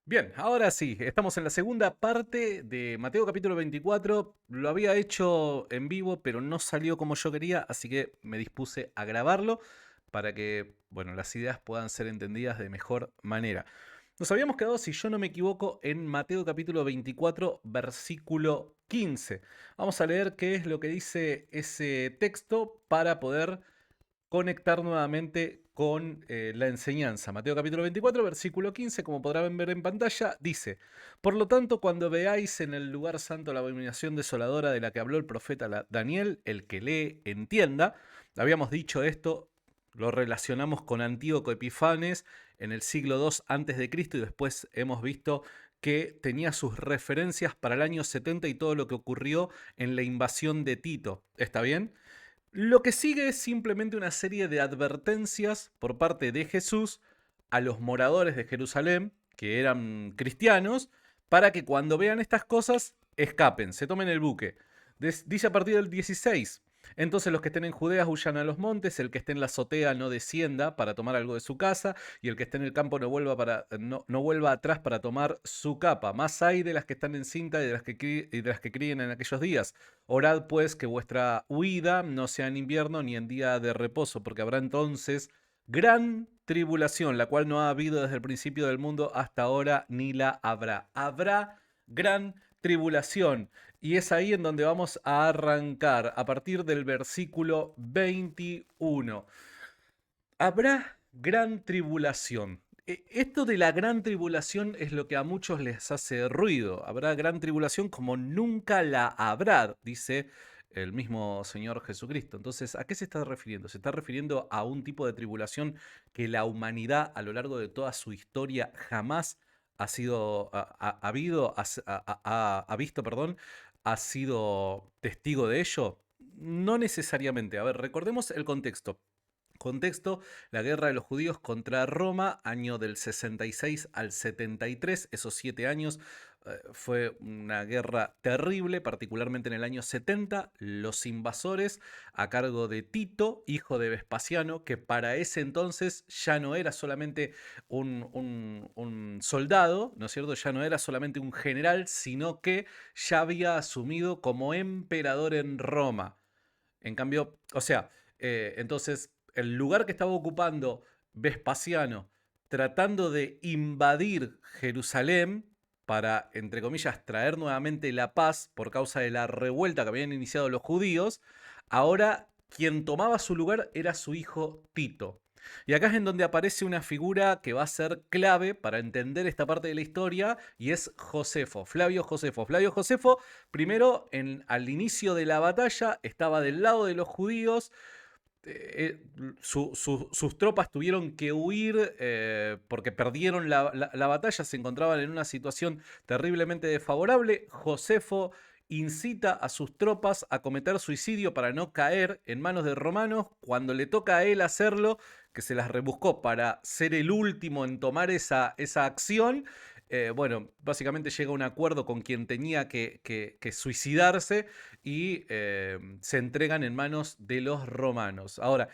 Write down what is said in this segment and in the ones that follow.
Bien, ahora sí, estamos en la segunda parte de Mateo capítulo 24. Lo había hecho en vivo, pero no salió como yo quería, así que me dispuse a grabarlo para que, bueno, las ideas puedan ser entendidas de mejor manera. Nos habíamos quedado, si yo no me equivoco, en Mateo capítulo 24, versículo 15. Vamos a leer qué es lo que dice ese texto para poder conectar nuevamente con la enseñanza. Mateo capítulo 24, versículo 15, como podrán ver en pantalla, dice, por lo tanto, cuando veáis en el lugar santo la abominación desoladora de la que habló el profeta Daniel, el que lee, entienda. Habíamos dicho esto, lo relacionamos con Antíoco Epifanes en el siglo II antes de Cristo y después hemos visto que tenía sus referencias para el año 70 y todo lo que ocurrió en la invasión de Tito. ¿Está bien? Lo que sigue es simplemente una serie de advertencias por parte de Jesús a los moradores de Jerusalén, que eran cristianos, para que cuando vean estas cosas escapen, se tomen el buque. Dice a partir del 16. Entonces los que estén en Judea huyan a los montes, el que esté en la azotea no descienda para tomar algo de su casa, y el que esté en el campo no vuelva atrás para tomar su capa. Más hay de las que están en cinta y y de las que críen en aquellos días. Orad pues que vuestra huida no sea en invierno ni en día de reposo, porque habrá entonces gran tribulación, la cual no ha habido desde el principio del mundo hasta ahora, ni la habrá. Habrá gran tribulación. Y es ahí en donde vamos a arrancar, a partir del versículo 21. Habrá gran tribulación. Esto de la gran tribulación es lo que a muchos les hace ruido. Habrá gran tribulación como nunca la habrá, dice el mismo Señor Jesucristo. Entonces, ¿a qué se está refiriendo? Se está refiriendo a un tipo de tribulación que la humanidad a lo largo de toda su historia jamás ha sido, ha habido, ha visto, perdón, ha sido testigo de ello. No necesariamente. A ver, recordemos el contexto. Contexto, la guerra de los judíos contra Roma, año del 66 al 73, esos 7 años fue una guerra terrible, particularmente en el año 70, los invasores a cargo de Tito, hijo de Vespasiano, que para ese entonces ya no era solamente un soldado, ¿no es cierto? Ya no era solamente un general, sino que ya había asumido como emperador en Roma. En cambio, o sea, entonces el lugar que estaba ocupando Vespasiano tratando de invadir Jerusalén para, entre comillas, traer nuevamente la paz por causa de la revuelta que habían iniciado los judíos, ahora quien tomaba su lugar era su hijo Tito. Y acá es en donde aparece una figura que va a ser clave para entender esta parte de la historia y es Josefo, Flavio Josefo. Flavio Josefo, primero, al inicio de la batalla, estaba del lado de los judíos. Sus tropas tuvieron que huir porque perdieron la batalla, se encontraban en una situación terriblemente desfavorable. Josefo incita a sus tropas a cometer suicidio para no caer en manos de romanos. Cuando le toca a él hacerlo, que se las rebuscó para ser el último en tomar esa acción, bueno, básicamente llega a un acuerdo con quien tenía que suicidarse y se entregan en manos de los romanos. Ahora,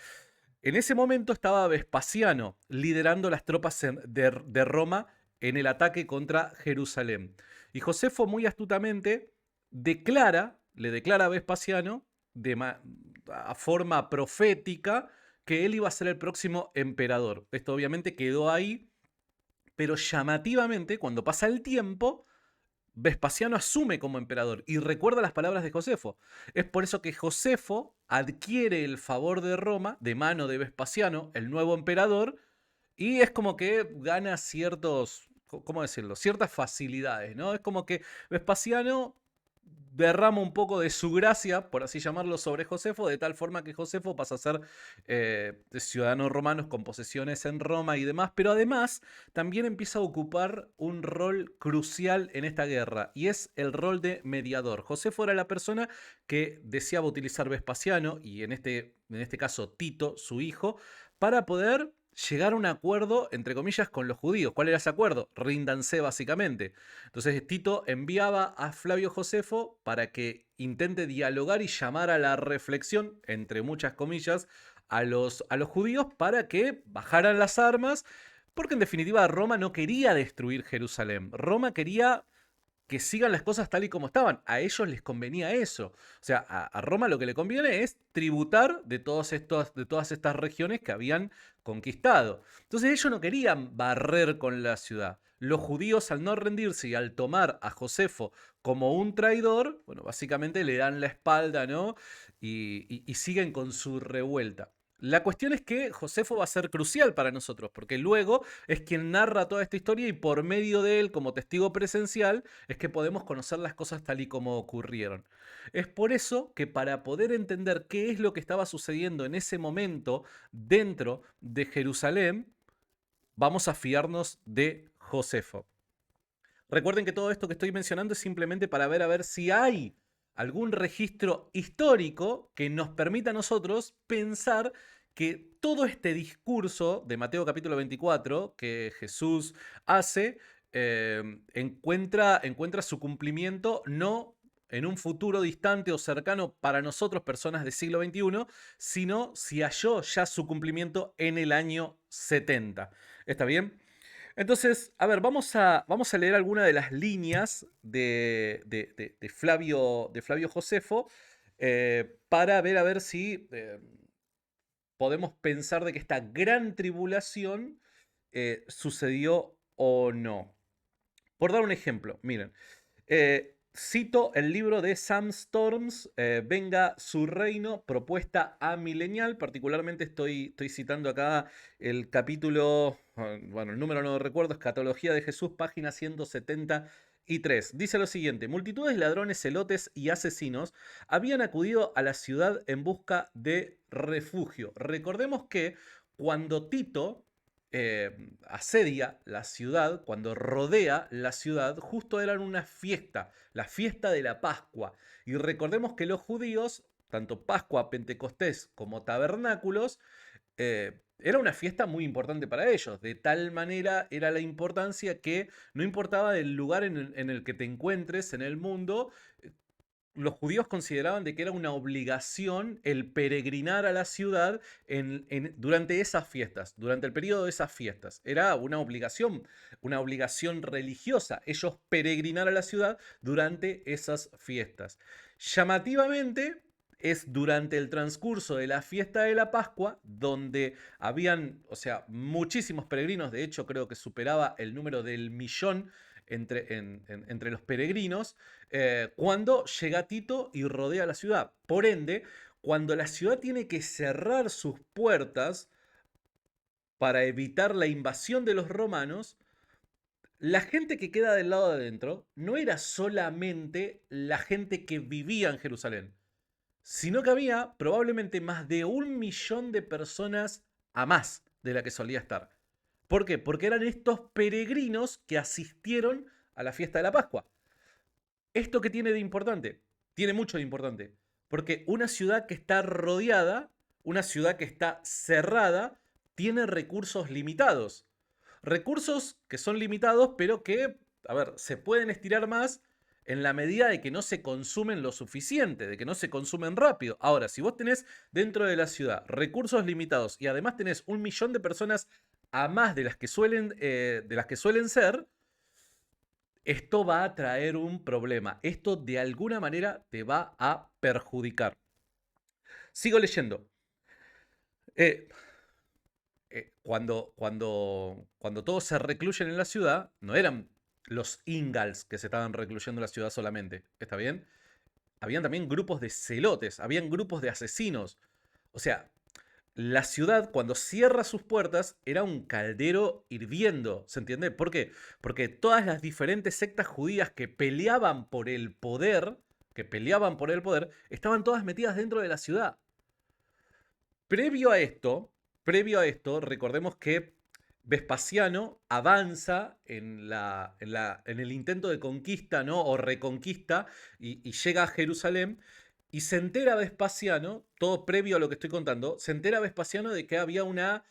en ese momento estaba Vespasiano liderando las tropas de Roma en el ataque contra Jerusalén. Y Josefo muy astutamente le declara a Vespasiano a forma profética que él iba a ser el próximo emperador. Esto obviamente quedó ahí, pero llamativamente, cuando pasa el tiempo, Vespasiano asume como emperador y recuerda las palabras de Josefo. Es por eso que Josefo adquiere el favor de Roma de mano de Vespasiano, el nuevo emperador, y es como que gana ¿cómo decirlo? Ciertas facilidades, ¿no? Es como que Vespasiano derrama un poco de su gracia, por así llamarlo, sobre Josefo, de tal forma que Josefo pasa a ser ciudadano romano con posesiones en Roma y demás, pero además también empieza a ocupar un rol crucial en esta guerra, y es el rol de mediador. Josefo era la persona que deseaba utilizar Vespasiano, y en este caso Tito, su hijo, para poder llegar a un acuerdo, entre comillas, con los judíos. ¿Cuál era ese acuerdo? Ríndanse, básicamente. Entonces Tito enviaba a Flavio Josefo para que intente dialogar y llamar a la reflexión, entre muchas comillas, a los judíos para que bajaran las armas, Porque en definitiva Roma no quería destruir Jerusalén. Roma quería que sigan las cosas tal y como estaban. A ellos les convenía eso. O sea, a Roma lo que le conviene es tributar de todas estas regiones que habían conquistado. Entonces ellos no querían barrer con la ciudad. Los judíos, al no rendirse y al tomar a Josefo como un traidor, bueno, básicamente le dan la espalda, ¿no? Y siguen con su revuelta. La cuestión es que Josefo va a ser crucial para nosotros, porque luego es quien narra toda esta historia y por medio de él, como testigo presencial, es que podemos conocer las cosas tal y como ocurrieron. Es por eso que para poder entender qué es lo que estaba sucediendo en ese momento dentro de Jerusalén, vamos a fiarnos de Josefo. Recuerden que todo esto que estoy mencionando es simplemente para ver a ver si hay algún registro histórico que nos permita a nosotros pensar que todo este discurso de Mateo capítulo 24 que Jesús hace encuentra su cumplimiento no en un futuro distante o cercano para nosotros, personas del siglo XXI, sino si halló ya su cumplimiento en el año 70. ¿Está bien? Entonces, a ver, vamos a leer alguna de las líneas de Flavio Josefo para ver a ver si podemos pensar de que esta gran tribulación sucedió o no. Por dar un ejemplo, miren, cito el libro de Sam Storms, Venga su reino, propuesta amilenial. Particularmente estoy citando acá el capítulo, bueno, el número no lo recuerdo, Escatología de Jesús, página 173. Dice lo siguiente: multitudes de ladrones, celotes y asesinos habían acudido a la ciudad en busca de refugio. Recordemos que cuando Tito asedia la ciudad, cuando rodea la ciudad, justo era una fiesta, la fiesta de la Pascua. Y recordemos que los judíos, tanto Pascua, Pentecostés como tabernáculos, era una fiesta muy importante para ellos. De tal manera era la importancia que no importaba el lugar en el que te encuentres en el mundo, los judíos consideraban de que era una obligación el peregrinar a la ciudad durante esas fiestas, durante el periodo de esas fiestas. Era una obligación religiosa, ellos peregrinar a la ciudad durante esas fiestas. Llamativamente, es durante el transcurso de la fiesta de la Pascua, donde habían, o sea, muchísimos peregrinos, de hecho creo que superaba el número del millón entre los peregrinos, cuando llega Tito y rodea la ciudad. Por ende, cuando la ciudad tiene que cerrar sus puertas para evitar la invasión de los romanos, la gente que queda del lado de adentro no era solamente la gente que vivía en Jerusalén, sino que había probablemente más de 1 millón de personas a más de la que solía estar. ¿Por qué? Porque eran estos peregrinos que asistieron a la fiesta de la Pascua. ¿Esto qué tiene de importante? Tiene mucho de importante. Porque una ciudad que está rodeada, una ciudad que está cerrada, tiene recursos limitados. Recursos que son limitados, pero que, a ver, se pueden estirar más en la medida de que no se consumen lo suficiente, de que no se consumen rápido. Ahora, si vos tenés dentro de la ciudad recursos limitados y además tenés 1 millón de personas a más de las que suelen ser, esto va a traer un problema. Esto de alguna manera te va a perjudicar. Sigo leyendo. Eh, cuando todos se recluyen en la ciudad, no eran los Ingals que se estaban recluyendo en la ciudad solamente. ¿Está bien? Habían también grupos de celotes, habían grupos de asesinos. O sea, la ciudad, cuando cierra sus puertas, era un caldero hirviendo. ¿Se entiende? ¿Por qué? Porque todas las diferentes sectas judías que peleaban por el poder, estaban todas metidas dentro de la ciudad. Previo a esto, recordemos que Vespasiano avanza en el intento de conquista, ¿no? O reconquista y llega a Jerusalén. Y se entera Vespasiano, todo previo a lo que estoy contando, se entera Vespasiano de que había una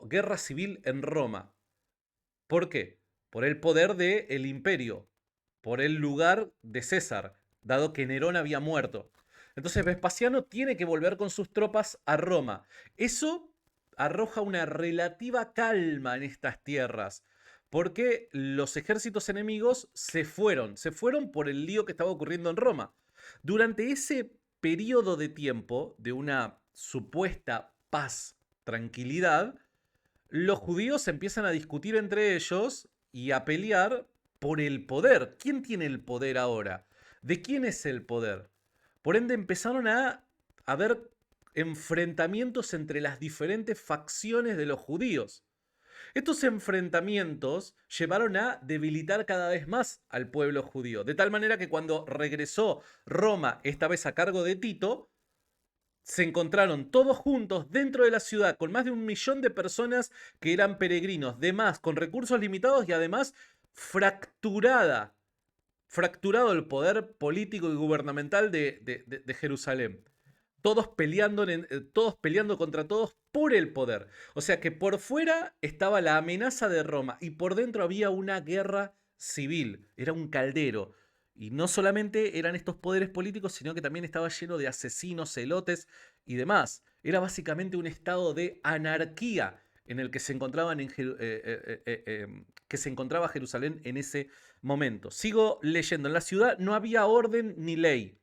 guerra civil en Roma. ¿Por qué? Por el poder del imperio, por el lugar de César, dado que Nerón había muerto. Entonces Vespasiano tiene que volver con sus tropas a Roma. Eso arroja una relativa calma en estas tierras, porque los ejércitos enemigos se fueron por el lío que estaba ocurriendo en Roma. Durante ese periodo de tiempo de una supuesta paz, tranquilidad, los judíos empiezan a discutir entre ellos y a pelear por el poder. ¿Quién tiene el poder ahora? ¿De quién es el poder? Por ende empezaron a haber enfrentamientos entre las diferentes facciones de los judíos. Estos enfrentamientos llevaron a debilitar cada vez más al pueblo judío, de tal manera que cuando regresó Roma, esta vez a cargo de Tito, se encontraron todos juntos dentro de la ciudad con más de 1 millón de personas que eran peregrinos, demás, con recursos limitados y además fracturado el poder político y gubernamental de Jerusalén. Todos peleando contra todos por el poder. O sea que por fuera estaba la amenaza de Roma y por dentro había una guerra civil. Era un caldero. Y no solamente eran estos poderes políticos, sino que también estaba lleno de asesinos, celotes y demás. Era básicamente un estado de anarquía en el que se que se encontraba Jerusalén en ese momento. Sigo leyendo. En la ciudad no había orden ni ley.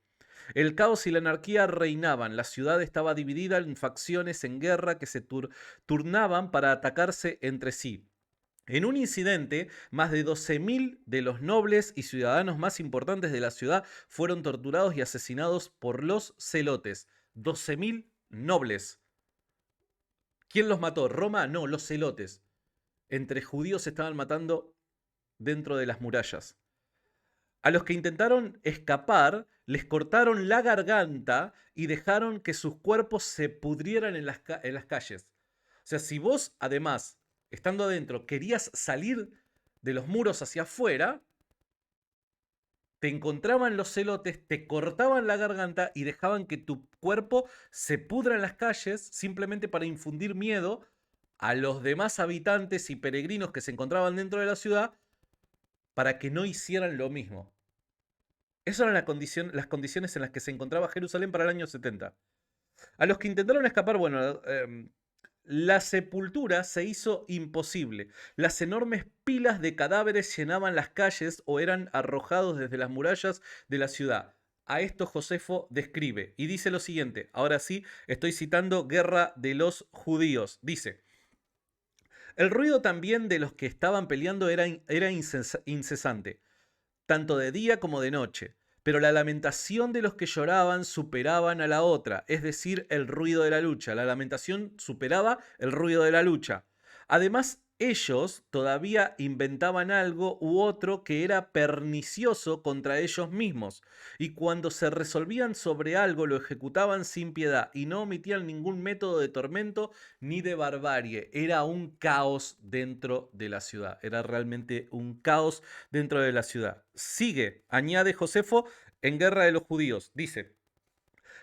El caos y la anarquía reinaban. La ciudad estaba dividida en facciones en guerra que se turnaban para atacarse entre sí. En un incidente, más de 12.000 de los nobles y ciudadanos más importantes de la ciudad fueron torturados y asesinados por los celotes. 12.000 nobles. ¿Quién los mató? ¿Roma? No, los celotes. Entre judíos se estaban matando dentro de las murallas. A los que intentaron escapar, les cortaron la garganta y dejaron que sus cuerpos se pudrieran en las calles. O sea, si vos, además, estando adentro, querías salir de los muros hacia afuera, te encontraban los celotes, te cortaban la garganta y dejaban que tu cuerpo se pudra en las calles simplemente para infundir miedo a los demás habitantes y peregrinos que se encontraban dentro de la ciudad para que no hicieran lo mismo. Esas eran las condiciones en las que se encontraba Jerusalén para el año 70. A los que intentaron escapar, bueno, la sepultura se hizo imposible. Las enormes pilas de cadáveres llenaban las calles o eran arrojados desde las murallas de la ciudad. A esto Josefo describe y dice lo siguiente. Ahora sí, estoy citando Guerra de los Judíos. Dice: el ruido también de los que estaban peleando era incesante, tanto de día como de noche. Pero la lamentación de los que lloraban superaban a la otra, es decir, el ruido de la lucha. La lamentación superaba el ruido de la lucha. Además, ellos todavía inventaban algo u otro que era pernicioso contra ellos mismos, y cuando se resolvían sobre algo lo ejecutaban sin piedad y no omitían ningún método de tormento ni de barbarie. Era un caos dentro de la ciudad, era realmente un caos dentro de la ciudad. Sigue, añade Josefo en Guerra de los Judíos, dice: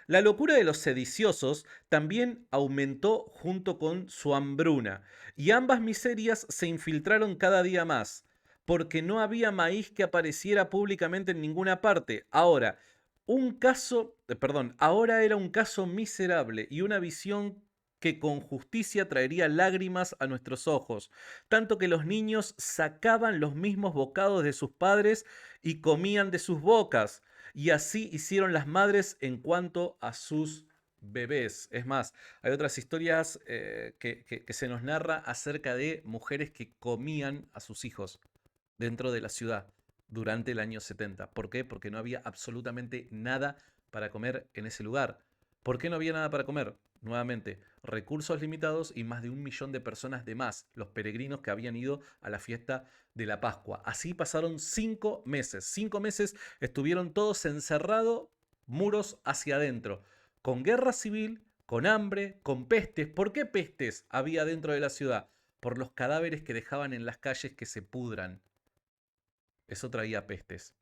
la locura de los sediciosos también aumentó junto con su hambruna, y ambas miserias se infiltraron cada día más, porque no había maíz que apareciera públicamente en ninguna parte. Ahora era un caso miserable y una visión que con justicia traería lágrimas a nuestros ojos, tanto que los niños sacaban los mismos bocados de sus padres y comían de sus bocas. Y así hicieron las madres en cuanto a sus bebés. Es más, hay otras historias que se nos narra acerca de mujeres que comían a sus hijos dentro de la ciudad durante el año 70. ¿Por qué? Porque no había absolutamente nada para comer en ese lugar. ¿Por qué no había nada para comer? Nuevamente, recursos limitados y más de 1 millón de personas de más, los peregrinos que habían ido a la fiesta de la Pascua. Así pasaron 5 meses. 5 meses estuvieron todos encerrados, muros hacia adentro, con guerra civil, con hambre, con pestes. ¿Por qué pestes había dentro de la ciudad? Por los cadáveres que dejaban en las calles que se pudran. Eso traía pestes.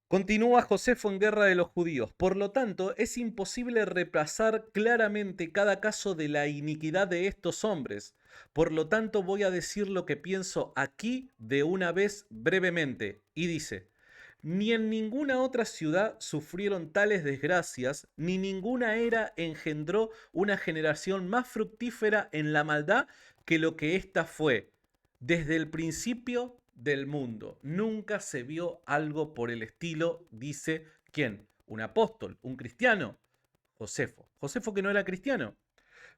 Continúa Josefo en Guerra de los Judíos. Por lo tanto, es imposible repasar claramente cada caso de la iniquidad de estos hombres. Por lo tanto, voy a decir lo que pienso aquí de una vez brevemente. Y dice: Ni en ninguna otra ciudad sufrieron tales desgracias, ni ninguna era engendró una generación más fructífera en la maldad que lo que ésta fue. Desde el principio del mundo nunca se vio algo por el estilo, dice ¿quién? Un apóstol, un cristiano, Josefo. Josefo que no era cristiano.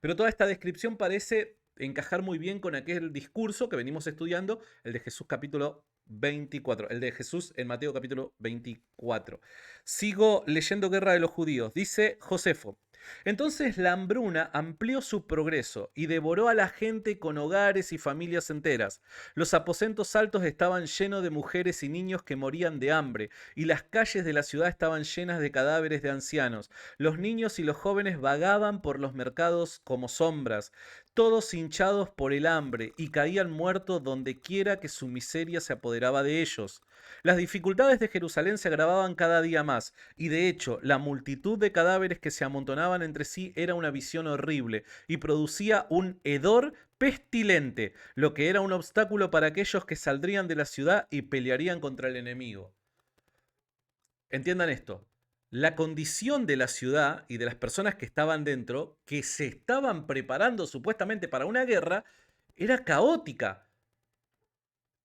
Pero toda esta descripción parece encajar muy bien con aquel discurso que venimos estudiando, el de Jesús capítulo 24, el de Jesús en Mateo capítulo 24. Sigo leyendo Guerra de los Judíos. Dice Josefo: entonces la hambruna amplió su progreso y devoró a la gente con hogares y familias enteras. Los aposentos altos estaban llenos de mujeres y niños que morían de hambre, y las calles de la ciudad estaban llenas de cadáveres de ancianos. Los niños y los jóvenes vagaban por los mercados como sombras, todos hinchados por el hambre, y caían muertos donde quiera que su miseria se apoderaba de ellos. Las dificultades de Jerusalén se agravaban cada día más, y de hecho la multitud de cadáveres que se amontonaban entre sí era una visión horrible, y producía un hedor pestilente, lo que era un obstáculo para aquellos que saldrían de la ciudad y pelearían contra el enemigo. Entiendan esto. La condición de la ciudad y de las personas que estaban dentro, que se estaban preparando supuestamente para una guerra, era caótica.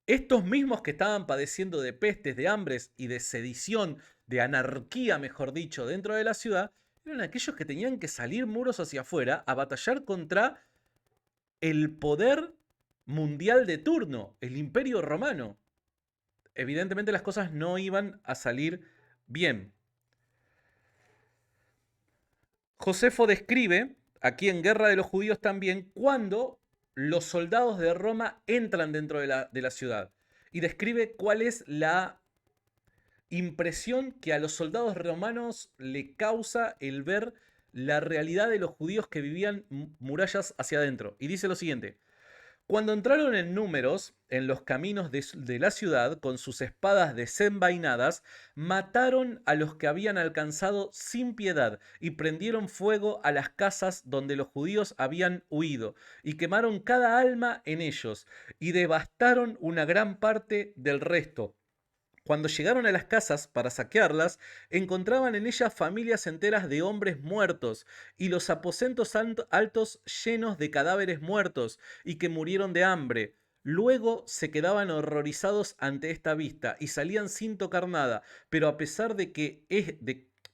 Estos mismos que estaban padeciendo de pestes, de hambres y de sedición, de anarquía, mejor dicho, dentro de la ciudad, eran aquellos que tenían que salir muros hacia afuera a batallar contra el poder mundial de turno, el Imperio Romano. Evidentemente las cosas no iban a salir bien. Josefo describe, aquí en Guerra de los Judíos también, cuando los soldados de Roma entran dentro de la ciudad. Y describe cuál es la impresión que a los soldados romanos le causa el ver la realidad de los judíos que vivían murallas hacia adentro. Y dice lo siguiente: cuando entraron en números en los caminos de la ciudad con sus espadas desenvainadas, mataron a los que habían alcanzado sin piedad y prendieron fuego a las casas donde los judíos habían huido y quemaron cada alma en ellos y devastaron una gran parte del resto. Cuando llegaron a las casas para saquearlas, encontraban en ellas familias enteras de hombres muertos y los aposentos altos llenos de cadáveres muertos y que murieron de hambre. Luego se quedaban horrorizados ante esta vista y salían sin tocar nada, pero a pesar de que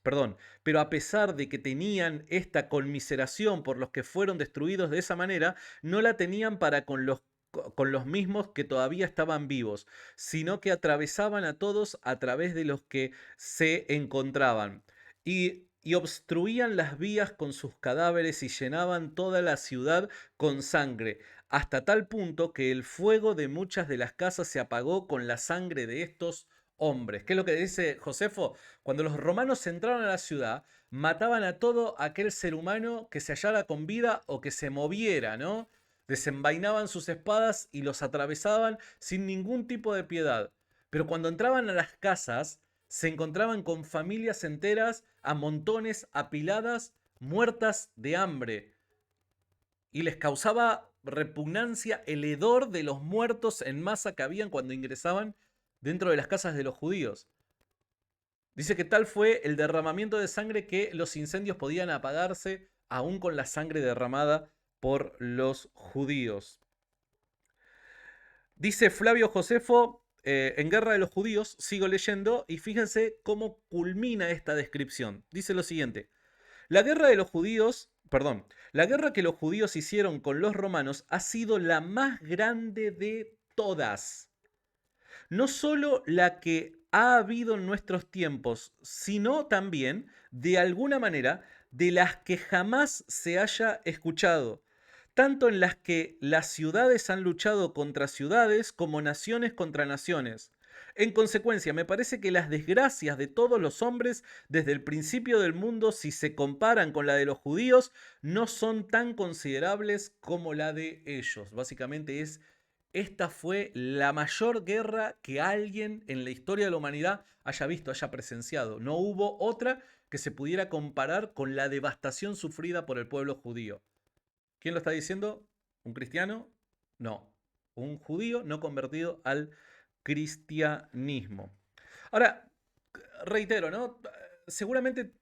pero a pesar de que tenían esta conmiseración por los que fueron destruidos de esa manera, no la tenían para con los mismos que todavía estaban vivos, sino que atravesaban a todos a través de los que se encontraban. Y obstruían las vías con sus cadáveres y llenaban toda la ciudad con sangre, hasta tal punto que el fuego de muchas de las casas se apagó con la sangre de estos hombres. ¿Qué es lo que dice Josefo? Cuando los romanos entraron a la ciudad, mataban a todo aquel ser humano que se hallara con vida o que se moviera, ¿no? Desenvainaban sus espadas y los atravesaban sin ningún tipo de piedad. Pero cuando entraban a las casas, se encontraban con familias enteras a montones apiladas, muertas de hambre. Y les causaba repugnancia el hedor de los muertos en masa que habían cuando ingresaban dentro de las casas de los judíos. Dice que tal fue el derramamiento de sangre que los incendios podían apagarse aún con la sangre derramada por los judíos. Dice Flavio Josefo en Guerra de los Judíos, sigo leyendo, y fíjense cómo culmina esta descripción. Dice lo siguiente: la guerra de los judíos, perdón, la guerra que los judíos hicieron con los romanos ha sido la más grande de todas. No solo la que ha habido en nuestros tiempos, sino también, de alguna manera, de las que jamás se haya escuchado, tanto en las que las ciudades han luchado contra ciudades como naciones contra naciones. En consecuencia, me parece que las desgracias de todos los hombres desde el principio del mundo, si se comparan con la de los judíos, no son tan considerables como la de ellos. Básicamente esta fue la mayor guerra que alguien en la historia de la humanidad haya visto, haya presenciado. No hubo otra que se pudiera comparar con la devastación sufrida por el pueblo judío. ¿Quién lo está diciendo? ¿Un cristiano? No. Un judío no convertido al cristianismo. Ahora, reitero, ¿no? Seguramente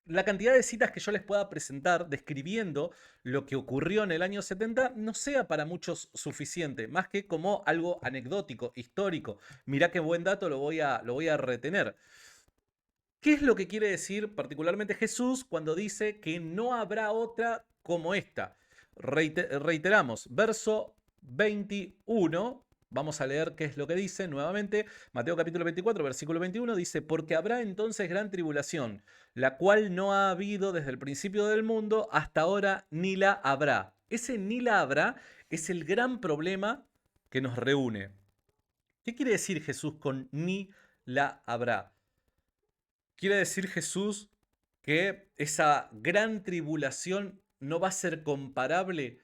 la cantidad de citas que yo les pueda presentar describiendo lo que ocurrió en el año 70 no sea para muchos suficiente, más que como algo anecdótico, histórico. Mirá qué buen dato, lo voy a retener. ¿Qué es lo que quiere decir particularmente Jesús cuando dice que no habrá otra como esta? Reiteramos, verso 21, vamos a leer qué es lo que dice nuevamente. Mateo capítulo 24, versículo 21 dice, porque habrá entonces gran tribulación, la cual no ha habido desde el principio del mundo hasta ahora ni la habrá. Ese ni la habrá es el gran problema que nos reúne. ¿Qué quiere decir Jesús con ni la habrá? Quiere decir Jesús que esa gran tribulación no va a ser comparable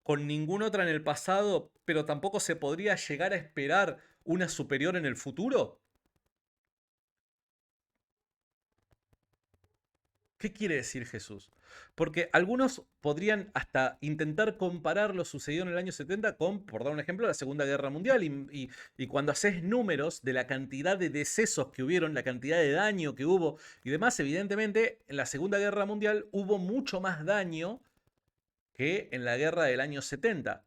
con ninguna otra en el pasado, pero tampoco se podría llegar a esperar una superior en el futuro. ¿Qué quiere decir Jesús? Porque algunos podrían hasta intentar comparar lo sucedido en el año 70 con, por dar un ejemplo, la Segunda Guerra Mundial. Y cuando haces números de la cantidad de decesos que hubieron, la cantidad de daño que hubo y demás, evidentemente en la Segunda Guerra Mundial hubo mucho más daño que en la guerra del año 70.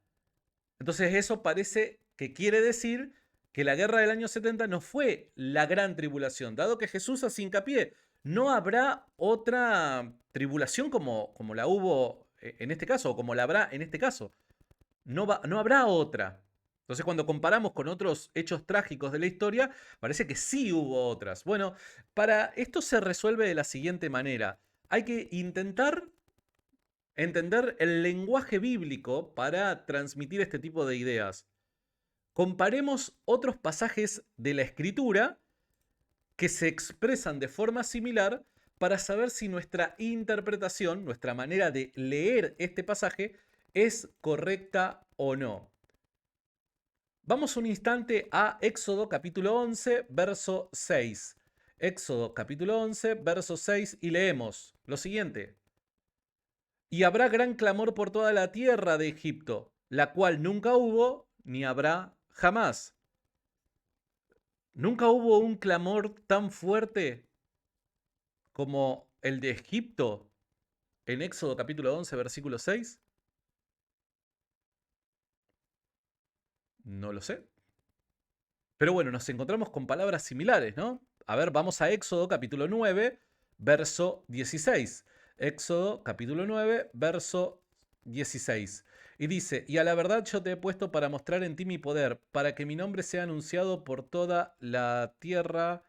Entonces eso parece que quiere decir que la guerra del año 70 no fue la gran tribulación, dado que Jesús hace hincapié, no habrá otra tribulación como la hubo en este caso, o como la habrá en este caso. No habrá otra. Entonces cuando comparamos con otros hechos trágicos de la historia, parece que sí hubo otras. Bueno, para esto se resuelve de la siguiente manera. Hay que intentar entender el lenguaje bíblico para transmitir este tipo de ideas. Comparemos otros pasajes de la Escritura que se expresan de forma similar para saber si nuestra interpretación, nuestra manera de leer este pasaje es correcta o no. Vamos un instante a Éxodo capítulo 11, verso 6. Éxodo capítulo 11, verso 6 y leemos lo siguiente. Y habrá gran clamor por toda la tierra de Egipto, la cual nunca hubo ni habrá jamás. Nunca hubo un clamor tan fuerte como el de Egipto en Éxodo capítulo 11, versículo 6. No lo sé. Pero bueno, nos encontramos con palabras similares, ¿no? A ver, vamos a Éxodo capítulo 9, verso 16. Éxodo capítulo 9, verso 16. Y dice, y a la verdad yo te he puesto para mostrar en ti mi poder, para que mi nombre sea anunciado por toda la tierra.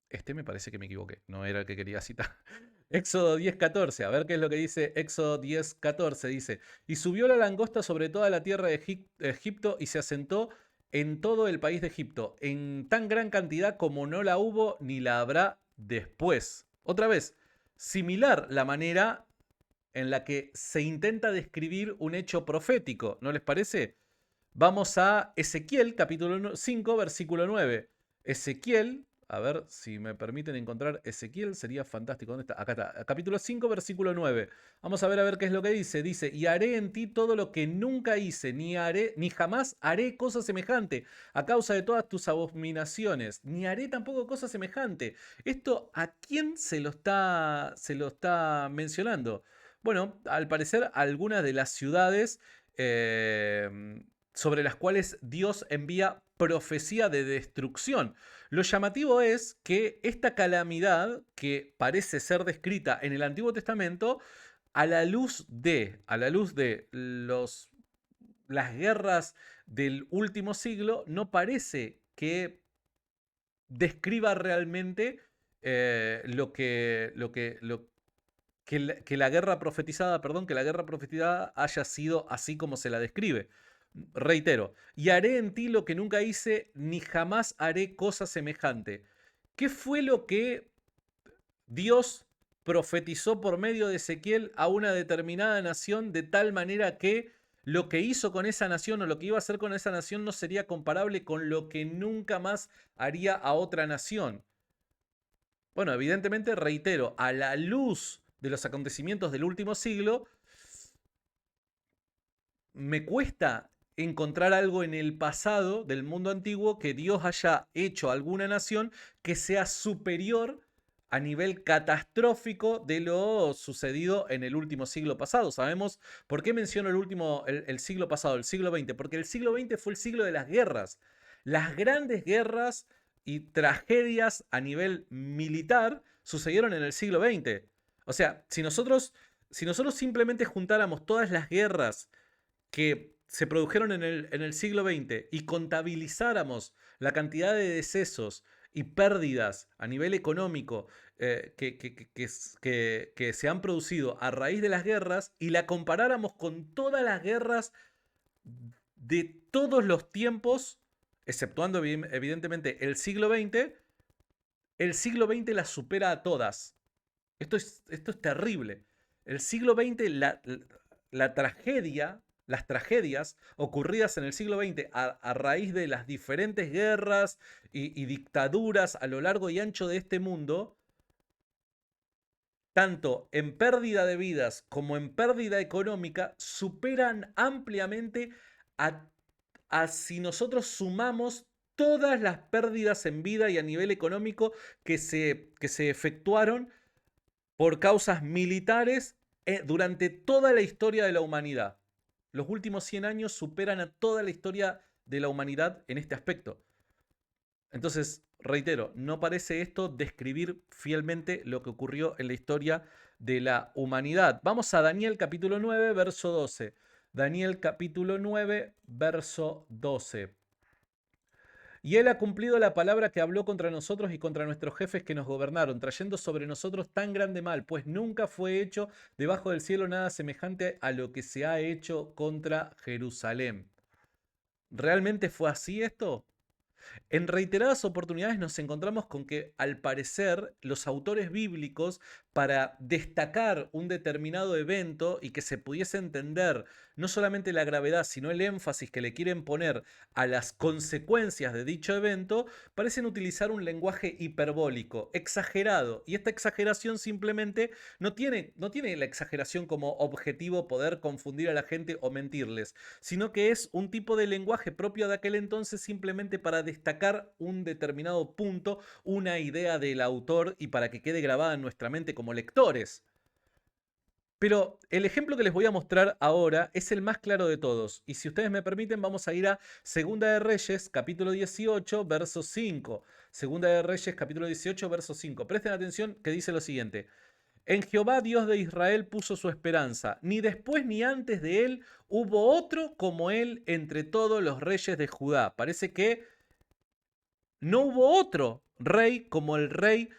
Este me parece que me equivoqué, no era el que quería citar. Éxodo 10:14, a ver qué es lo que dice Éxodo 10:14. Dice, y subió la langosta sobre toda la tierra de Egipto y se asentó en todo el país de Egipto, en tan gran cantidad como no la hubo ni la habrá después. Otra vez, similar la manera en la que se intenta describir un hecho profético, ¿no les parece? Vamos a Ezequiel, capítulo 5, versículo 9. Ezequiel, a ver si me permiten encontrar Ezequiel, sería fantástico. ¿Dónde está? Acá está. Capítulo 5, versículo 9. Vamos a ver qué es lo que dice. Dice, y haré en ti todo lo que nunca hice, ni jamás haré cosa semejante a causa de todas tus abominaciones, ni haré tampoco cosa semejante. ¿Esto a quién se lo está mencionando? Bueno, al parecer algunas de las ciudades sobre las cuales Dios envía profecía de destrucción. Lo llamativo es que esta calamidad, que parece ser descrita en el Antiguo Testamento, a la luz de las guerras del último siglo, no parece que describa realmente que la guerra profetizada, perdón, que la guerra profetizada haya sido así como se la describe. Reitero, y haré en ti lo que nunca hice, ni jamás haré cosa semejante. ¿Qué fue lo que Dios profetizó por medio de Ezequiel a una determinada nación de tal manera que lo que hizo con esa nación o lo que iba a hacer con esa nación no sería comparable con lo que nunca más haría a otra nación? Bueno, evidentemente, reitero, a la luz de los acontecimientos del último siglo, me cuesta encontrar algo en el pasado del mundo antiguo que Dios haya hecho a alguna nación que sea superior a nivel catastrófico de lo sucedido en el último siglo pasado. Sabemos por qué menciono el siglo pasado, el siglo XX, porque el siglo XX fue el siglo de las guerras. Las grandes guerras y tragedias a nivel militar sucedieron en el siglo XX. O sea, si nosotros simplemente juntáramos todas las guerras que se produjeron en el siglo XX y contabilizáramos la cantidad de decesos y pérdidas a nivel económico que se han producido a raíz de las guerras y la comparáramos con todas las guerras de todos los tiempos, exceptuando evidentemente el siglo XX las supera a todas. Esto es terrible. El siglo XX, la tragedia, las tragedias ocurridas en el siglo XX a raíz de las diferentes guerras y dictaduras a lo largo y ancho de este mundo, tanto en pérdida de vidas como en pérdida económica, superan ampliamente a, a si nosotros sumamos todas las pérdidas en vida y a nivel económico que se efectuaron por causas militares durante toda la historia de la humanidad. Los últimos 100 años superan a toda la historia de la humanidad en este aspecto. Entonces, reitero, no parece esto describir fielmente lo que ocurrió en la historia de la humanidad. Vamos a Daniel capítulo 9, verso 12. Daniel capítulo 9, verso 12. Y él ha cumplido la palabra que habló contra nosotros y contra nuestros jefes que nos gobernaron, trayendo sobre nosotros tan grande mal, pues nunca fue hecho debajo del cielo nada semejante a lo que se ha hecho contra Jerusalén. ¿Realmente fue así esto? En reiteradas oportunidades nos encontramos con que, al parecer, los autores bíblicos, para destacar un determinado evento y que se pudiese entender no solamente la gravedad, sino el énfasis que le quieren poner a las consecuencias de dicho evento, parecen utilizar un lenguaje hiperbólico, exagerado. Y esta exageración simplemente no tiene la exageración como objetivo poder confundir a la gente o mentirles, sino que es un tipo de lenguaje propio de aquel entonces simplemente para destacar un determinado punto, una idea del autor y para que quede grabada en nuestra mente como lectores. Pero el ejemplo que les voy a mostrar ahora es el más claro de todos. Y si ustedes me permiten, vamos a ir a Segunda de Reyes, capítulo 18, verso 5. Segunda de Reyes, capítulo 18, verso 5. Presten atención que dice lo siguiente. En Jehová Dios de Israel puso su esperanza. Ni después ni antes de él hubo otro como él entre todos los reyes de Judá. Parece que no hubo otro rey como el rey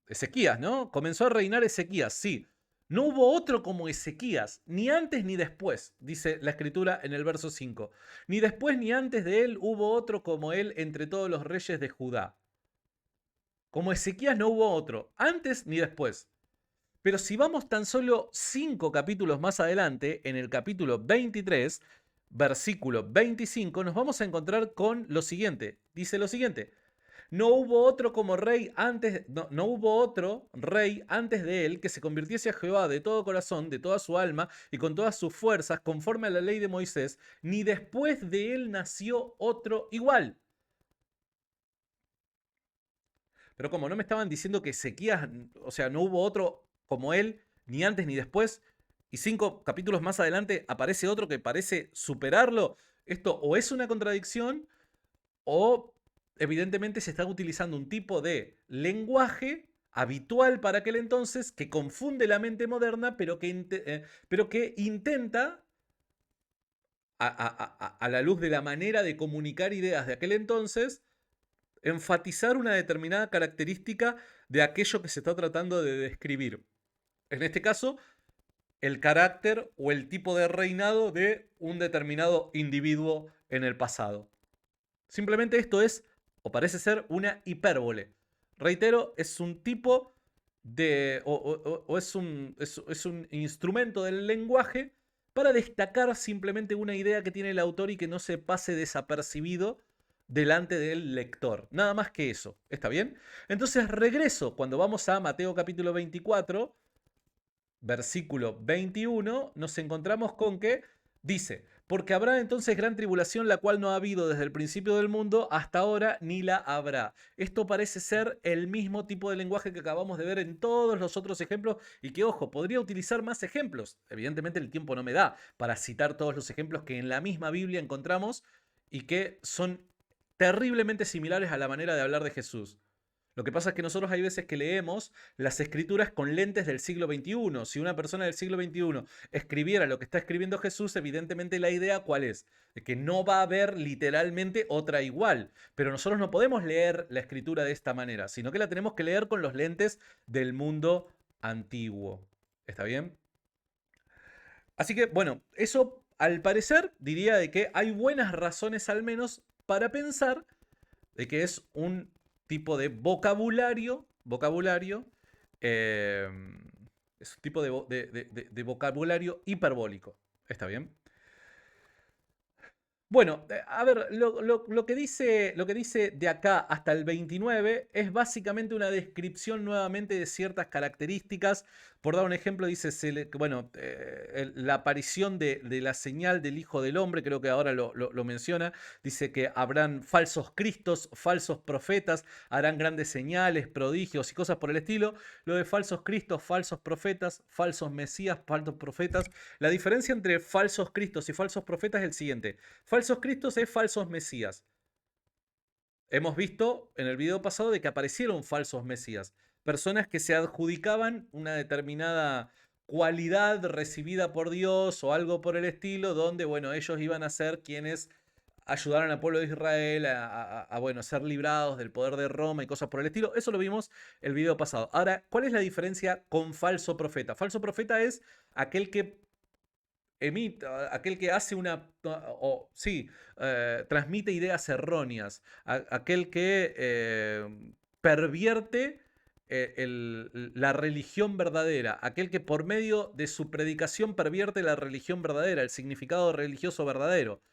Ezequías, ¿no? Comenzó a reinar Ezequías, sí. No hubo otro como Ezequías, ni antes ni después, dice la escritura en el verso 5. Ni después ni antes de él hubo otro como él entre todos los reyes de Judá. Como Ezequías no hubo otro, antes ni después. Pero si vamos tan solo 5 capítulos más adelante, en el capítulo 23, versículo 25, nos vamos a encontrar con lo siguiente. Dice lo siguiente. No hubo otro como rey antes, no hubo otro rey antes de él que se convirtiese a Jehová de todo corazón, de toda su alma y con todas sus fuerzas, conforme a la ley de Moisés, ni después de él nació otro igual. Pero como no me estaban diciendo que Ezequías, o sea, no hubo otro como él, ni antes ni después, y 5 capítulos más adelante aparece otro que parece superarlo, esto o es una contradicción o evidentemente se está utilizando un tipo de lenguaje habitual para aquel entonces que confunde la mente moderna, pero que intenta, a la luz de la manera de comunicar ideas de aquel entonces, enfatizar una determinada característica de aquello que se está tratando de describir. En este caso, el carácter o el tipo de reinado de un determinado individuo en el pasado. Simplemente esto es, o parece ser, una hipérbole. Reitero, es un tipo de, o es un instrumento del lenguaje para destacar simplemente una idea que tiene el autor y que no se pase desapercibido delante del lector. Nada más que eso. ¿Está bien? Entonces regreso cuando vamos a Mateo capítulo 24, versículo 21, nos encontramos con que dice, porque habrá entonces gran tribulación, la cual no ha habido desde el principio del mundo hasta ahora, ni la habrá. Esto parece ser el mismo tipo de lenguaje que acabamos de ver en todos los otros ejemplos y que, ojo, podría utilizar más ejemplos. Evidentemente el tiempo no me da para citar todos los ejemplos que en la misma Biblia encontramos y que son terriblemente similares a la manera de hablar de Jesús. Lo que pasa es que nosotros hay veces que leemos las escrituras con lentes del siglo XXI. Si una persona del siglo XXI escribiera lo que está escribiendo Jesús, evidentemente la idea ¿cuál es? De que no va a haber literalmente otra igual. Pero nosotros no podemos leer la escritura de esta manera, sino que la tenemos que leer con los lentes del mundo antiguo. ¿Está bien? Así que, bueno, eso al parecer diría de que hay buenas razones al menos para pensar de que es un tipo de vocabulario, eh, es un tipo de vocabulario hiperbólico. ¿Está bien? Bueno, a ver, lo que dice de acá hasta el 29 es básicamente una descripción nuevamente de ciertas características. Por dar un ejemplo, dice, bueno, la aparición de la señal del Hijo del Hombre, creo que ahora lo menciona, dice que habrán falsos cristos, falsos profetas, harán grandes señales, prodigios y cosas por el estilo. Lo de falsos cristos, falsos profetas, falsos mesías, falsos profetas. La diferencia entre falsos cristos y falsos profetas es el siguiente. Falsos cristos es falsos mesías. Hemos visto en el video pasado de que aparecieron falsos mesías. Personas que se adjudicaban una determinada cualidad recibida por Dios o algo por el estilo, donde, bueno, ellos iban a ser quienes ayudaron al pueblo de Israel bueno, a ser librados del poder de Roma y cosas por el estilo. Eso lo vimos el video pasado. Ahora, ¿cuál es la diferencia con falso profeta? Falso profeta es aquel que emite, aquel que hace una, o sí, transmite ideas erróneas, aquel que pervierte la religión verdadera, aquel que por medio de su predicación pervierte la religión verdadera, el significado religioso verdadero.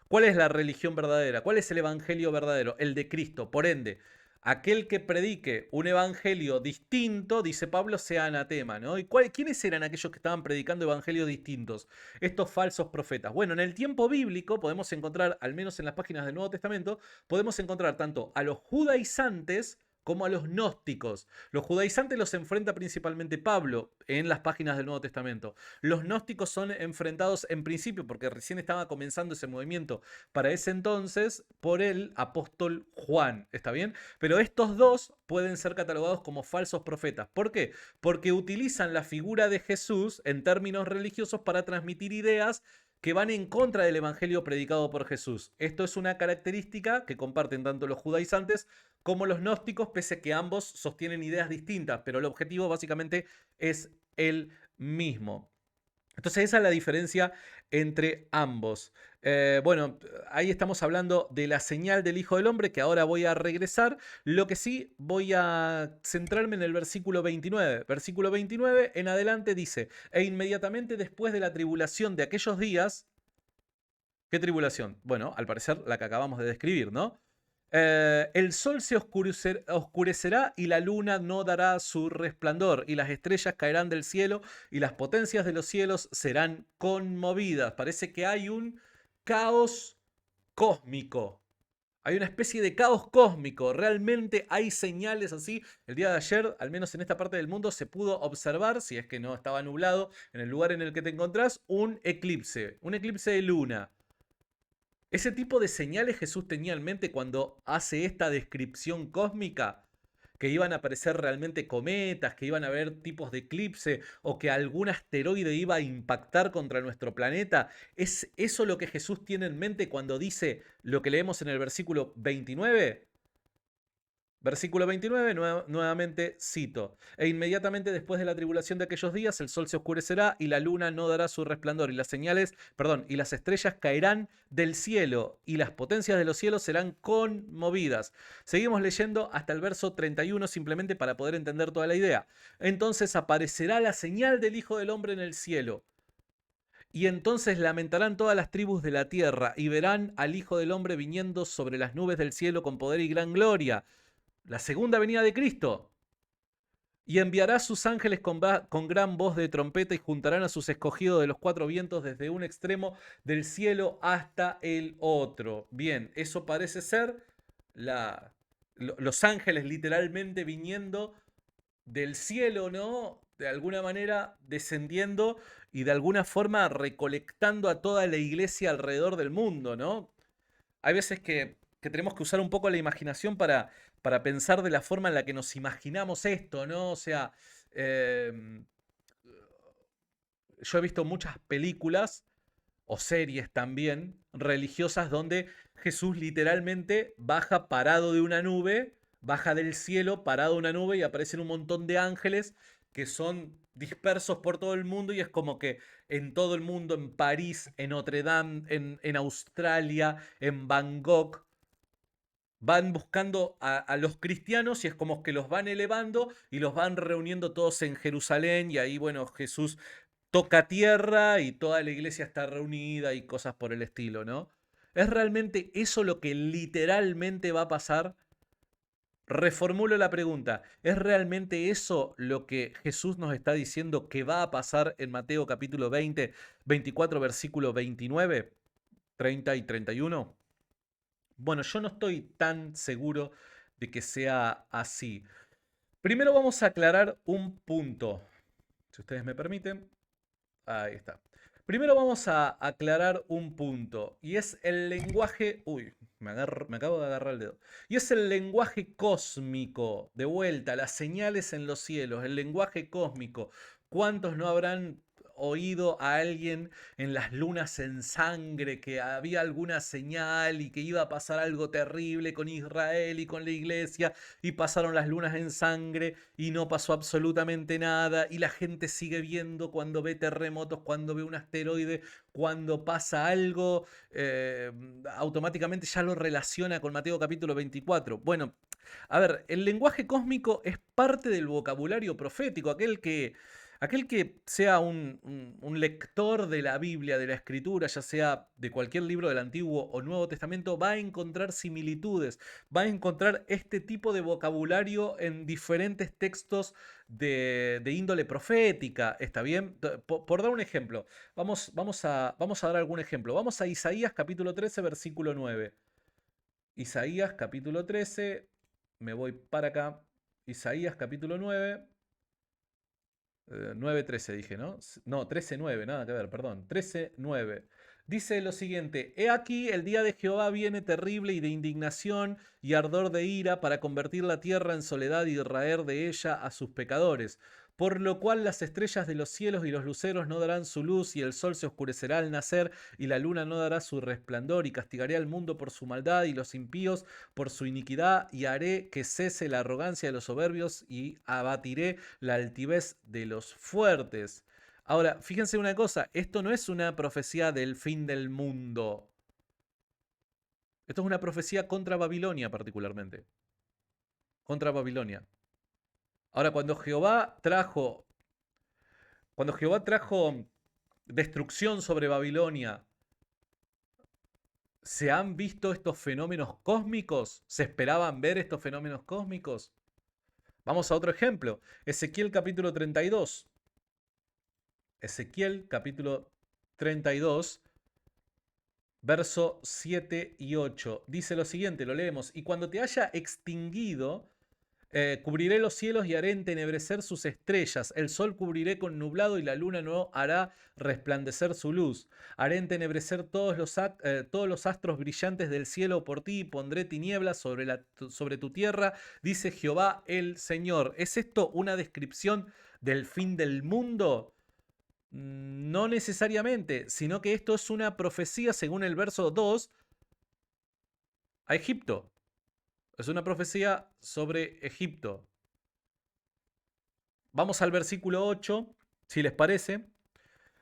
¿Cuál es la religión verdadera? ¿Cuál es el evangelio verdadero? El de Cristo. Por ende, aquel que predique un evangelio distinto, dice Pablo, sea anatema, ¿no? ¿Y quiénes eran aquellos que estaban predicando evangelios distintos? Estos falsos profetas. Bueno, en el tiempo bíblico podemos encontrar, al menos en las páginas del Nuevo Testamento, podemos encontrar tanto a los judaizantes como a los gnósticos. Los judaizantes los enfrenta principalmente Pablo en las páginas del Nuevo Testamento. Los gnósticos son enfrentados en principio, porque recién estaba comenzando ese movimiento para ese entonces, por el apóstol Juan. ¿Está bien? Pero estos dos pueden ser catalogados como falsos profetas. ¿Por qué? Porque utilizan la figura de Jesús en términos religiosos para transmitir ideas que van en contra del evangelio predicado por Jesús. Esto es una característica que comparten tanto los judaizantes como los gnósticos, pese a que ambos sostienen ideas distintas, pero el objetivo básicamente es el mismo. Entonces esa es la diferencia entre ambos. Bueno, ahí estamos hablando de la señal del Hijo del Hombre, que ahora voy a regresar. Lo que sí, voy a centrarme en el versículo 29. Versículo 29 en adelante dice, e inmediatamente después de la tribulación de aquellos días, ¿qué tribulación? Bueno, al parecer la que acabamos de describir, ¿no? El sol se oscurecerá y la luna no dará su resplandor, y las estrellas caerán del cielo, y las potencias de los cielos serán conmovidas. Parece que hay un caos cósmico. Hay una especie de caos cósmico. Realmente hay señales así. El día de ayer, al menos en esta parte del mundo, se pudo observar, si es que no estaba nublado, en el lugar en el que te encontrás, un eclipse de luna. Ese tipo de señales Jesús tenía en mente cuando hace esta descripción cósmica, que iban a aparecer realmente cometas, que iban a haber tipos de eclipse o que algún asteroide iba a impactar contra nuestro planeta. ¿Es eso lo que Jesús tiene en mente cuando dice lo que leemos en el versículo 29? Versículo 29, nuevamente cito, e inmediatamente después de la tribulación de aquellos días el sol se oscurecerá y la luna no dará su resplandor y las señales, perdón, y las estrellas caerán del cielo y las potencias de los cielos serán conmovidas. Seguimos leyendo hasta el verso 31 simplemente para poder entender toda la idea. Entonces aparecerá la señal del Hijo del Hombre en el cielo. Y entonces lamentarán todas las tribus de la tierra y verán al Hijo del Hombre viniendo sobre las nubes del cielo con poder y gran gloria. La segunda venida de Cristo. Y enviará a sus ángeles con gran voz de trompeta y juntarán a sus escogidos de los cuatro vientos desde un extremo del cielo hasta el otro. Bien, eso parece ser los ángeles literalmente viniendo del cielo, ¿no? De alguna manera descendiendo y de alguna forma recolectando a toda la iglesia alrededor del mundo, ¿no? Hay veces que tenemos que usar un poco la imaginación para pensar de la forma en la que nos imaginamos esto, ¿no? O sea, em, yo he visto muchas películas o series también religiosas donde Jesús literalmente baja parado de una nube, baja del cielo parado de una nube y aparecen un montón de ángeles que son dispersos por todo el mundo y es como que en todo el mundo, en París, en Notre Dame, en Australia, en Bangkok, van buscando a los cristianos y es como que los van elevando y los van reuniendo todos en Jerusalén y ahí, bueno, Jesús toca tierra y toda la iglesia está reunida y cosas por el estilo, ¿no? ¿Es realmente eso lo que literalmente va a pasar? Reformulo la pregunta. ¿Es realmente eso lo que Jesús nos está diciendo que va a pasar en Mateo capítulo 20, 24, versículo 29, 30 y 31? Bueno, yo no estoy tan seguro de que sea así. Primero vamos a aclarar un punto, si ustedes me permiten. Ahí está. Primero vamos a aclarar un punto, y es el lenguaje... Uy, me acabo de agarrar el dedo. Y es el lenguaje cósmico, de vuelta, las señales en los cielos, el lenguaje cósmico. ¿Cuántos no habrán oído a alguien en las lunas en sangre que había alguna señal y que iba a pasar algo terrible con Israel y con la iglesia y pasaron las lunas en sangre y no pasó absolutamente nada y la gente sigue viendo cuando ve terremotos, cuando ve un asteroide, cuando pasa algo, automáticamente ya lo relaciona con Mateo capítulo 24? Bueno, a ver, el lenguaje cósmico es parte del vocabulario profético, aquel que sea un lector de la Biblia, de la Escritura, ya sea de cualquier libro del Antiguo o Nuevo Testamento, va a encontrar similitudes, va a encontrar este tipo de vocabulario en diferentes textos de índole profética. ¿Está bien? Por dar un ejemplo, vamos a dar algún ejemplo. Vamos a Isaías capítulo 13, versículo 9. Isaías capítulo 13, me voy para acá. Isaías capítulo 9. 9:13 dije, ¿no? No, 13:9, nada que ver, perdón. 13:9. Dice lo siguiente: He aquí el día de Jehová viene terrible y de indignación y ardor de ira para convertir la tierra en soledad y raer de ella a sus pecadores. Por lo cual las estrellas de los cielos y los luceros no darán su luz, y el sol se oscurecerá al nacer, y la luna no dará su resplandor, y castigaré al mundo por su maldad, y los impíos por su iniquidad, y haré que cese la arrogancia de los soberbios, y abatiré la altivez de los fuertes. Ahora, fíjense una cosa, esto no es una profecía del fin del mundo. Esto es una profecía contra Babilonia particularmente. Contra Babilonia. Ahora, cuando Jehová trajo destrucción sobre Babilonia, ¿se han visto estos fenómenos cósmicos? ¿Se esperaban ver estos fenómenos cósmicos? Vamos a otro ejemplo. Ezequiel capítulo 32. Ezequiel capítulo 32, verso 7 y 8. Dice lo siguiente, lo leemos. Y cuando te haya extinguido, cubriré los cielos y haré entenebrecer sus estrellas. El sol cubriré con nublado y la luna no hará resplandecer su luz. Haré entenebrecer todos los astros brillantes del cielo por ti y pondré tinieblas sobre tu tierra, dice Jehová el Señor. ¿Es esto una descripción del fin del mundo? No necesariamente, sino que esto es una profecía, según el verso 2, a Egipto. Es una profecía sobre Egipto. Vamos al versículo 8, si les parece.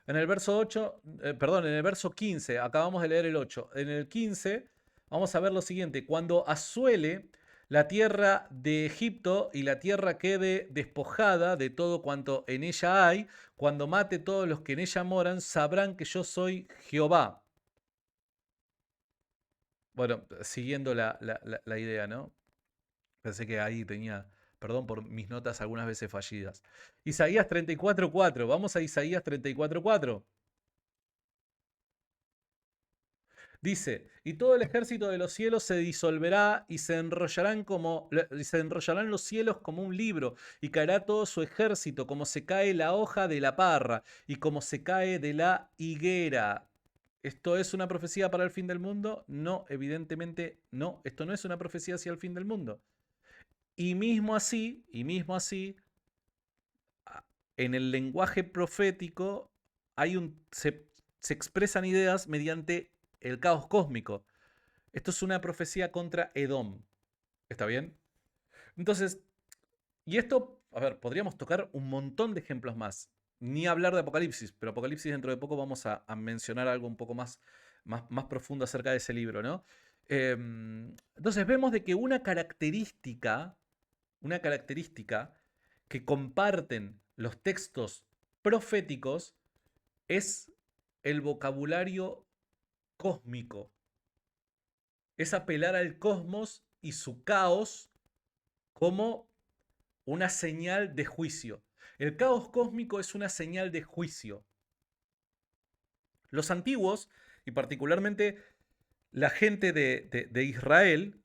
En el verso 8, perdón, en el verso 15, acabamos de leer el 8. En el 15 vamos a ver lo siguiente: cuando asuele la tierra de Egipto y la tierra quede despojada de todo cuanto en ella hay, cuando mate todos los que en ella moran, sabrán que yo soy Jehová. Bueno, siguiendo la idea, ¿no? Pensé que ahí tenía Perdón por mis notas algunas veces fallidas. Isaías 34:4. Vamos a Isaías 34:4. Dice, y todo el ejército de los cielos se disolverá y se enrollarán los cielos como un libro, y caerá todo su ejército, como se cae la hoja de la parra, y como se cae de la higuera. ¿Esto es una profecía para el fin del mundo? No, evidentemente no. Esto no es una profecía hacia el fin del mundo. Y mismo así, en el lenguaje profético se expresan ideas mediante el caos cósmico. Esto es una profecía contra Edom. ¿Está bien? Entonces, y esto, a ver, podríamos tocar un montón de ejemplos más. Ni hablar de Apocalipsis, pero Apocalipsis dentro de poco vamos a mencionar algo un poco más profundo acerca de ese libro, ¿no? Entonces vemos de que una característica que comparten los textos proféticos es el vocabulario cósmico. Es apelar al cosmos y su caos como una señal de juicio. El caos cósmico es una señal de juicio. Los antiguos, y particularmente la gente de Israel,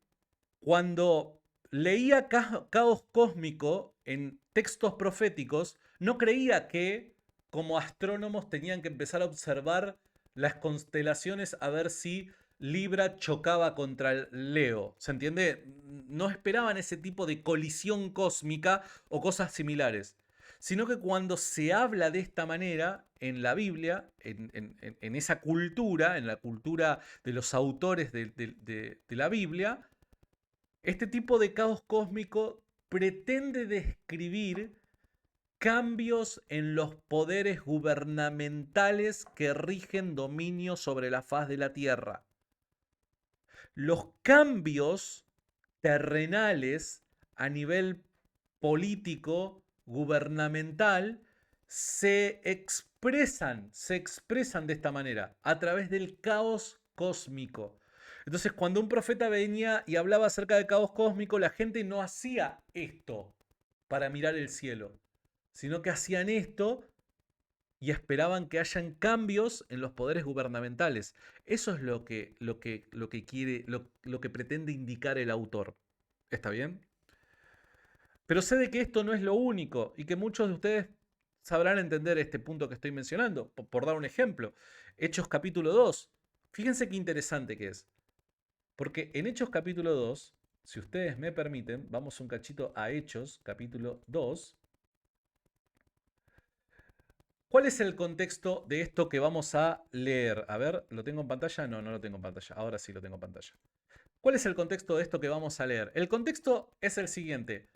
cuando leía caos cósmico en textos proféticos, no creía que como astrónomos tenían que empezar a observar las constelaciones a ver si Libra chocaba contra el Leo. ¿Se entiende? No esperaban ese tipo de colisión cósmica o cosas similares. Sino que cuando se habla de esta manera en la Biblia, en esa cultura, en la cultura de los autores de la Biblia, este tipo de caos cósmico pretende describir cambios en los poderes gubernamentales que rigen dominio sobre la faz de la Tierra. Los cambios terrenales a nivel político, gubernamental, se expresan de esta manera, a través del caos cósmico. Entonces, cuando un profeta venía y hablaba acerca del caos cósmico, la gente no hacía esto para mirar el cielo, sino que hacían esto y esperaban que hayan cambios en los poderes gubernamentales. Eso es lo que pretende indicar el autor. ¿Está bien? Pero sé de que esto no es lo único y que muchos de ustedes sabrán entender este punto que estoy mencionando. Por dar un ejemplo, Hechos capítulo 2. Fíjense qué interesante que es. Porque en Hechos capítulo 2, si ustedes me permiten, vamos un cachito a Hechos capítulo 2. ¿Cuál es el contexto de esto que vamos a leer? A ver, ¿lo tengo en pantalla? No, no lo tengo en pantalla. Ahora sí lo tengo en pantalla. ¿Cuál es el contexto de esto que vamos a leer? El contexto es el siguiente.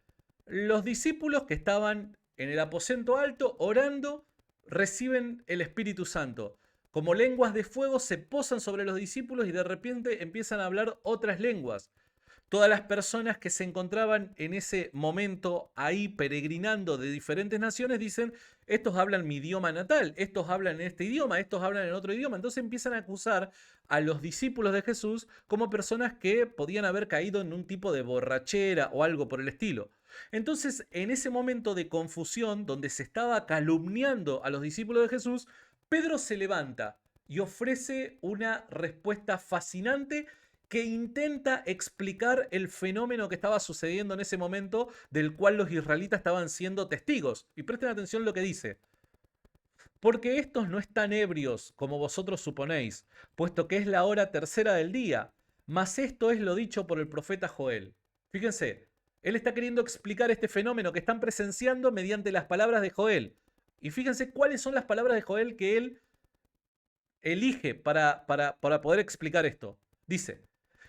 Los discípulos que estaban en el aposento alto orando reciben el Espíritu Santo. Como lenguas de fuego se posan sobre los discípulos y de repente empiezan a hablar otras lenguas. Todas las personas que se encontraban en ese momento ahí peregrinando de diferentes naciones dicen, estos hablan mi idioma natal, estos hablan en este idioma, estos hablan en otro idioma. Entonces empiezan a acusar a los discípulos de Jesús como personas que podían haber caído en un tipo de borrachera o algo por el estilo. Entonces, en ese momento de confusión, donde se estaba calumniando a los discípulos de Jesús, Pedro se levanta y ofrece una respuesta fascinante que intenta explicar el fenómeno que estaba sucediendo en ese momento del cual los israelitas estaban siendo testigos. Y presten atención a lo que dice. Porque estos no están ebrios, como vosotros suponéis, puesto que es la hora tercera del día. Mas esto es lo dicho por el profeta Joel. Fíjense, él está queriendo explicar este fenómeno que están presenciando mediante las palabras de Joel. Y fíjense cuáles son las palabras de Joel que él elige para poder explicar esto. Dice,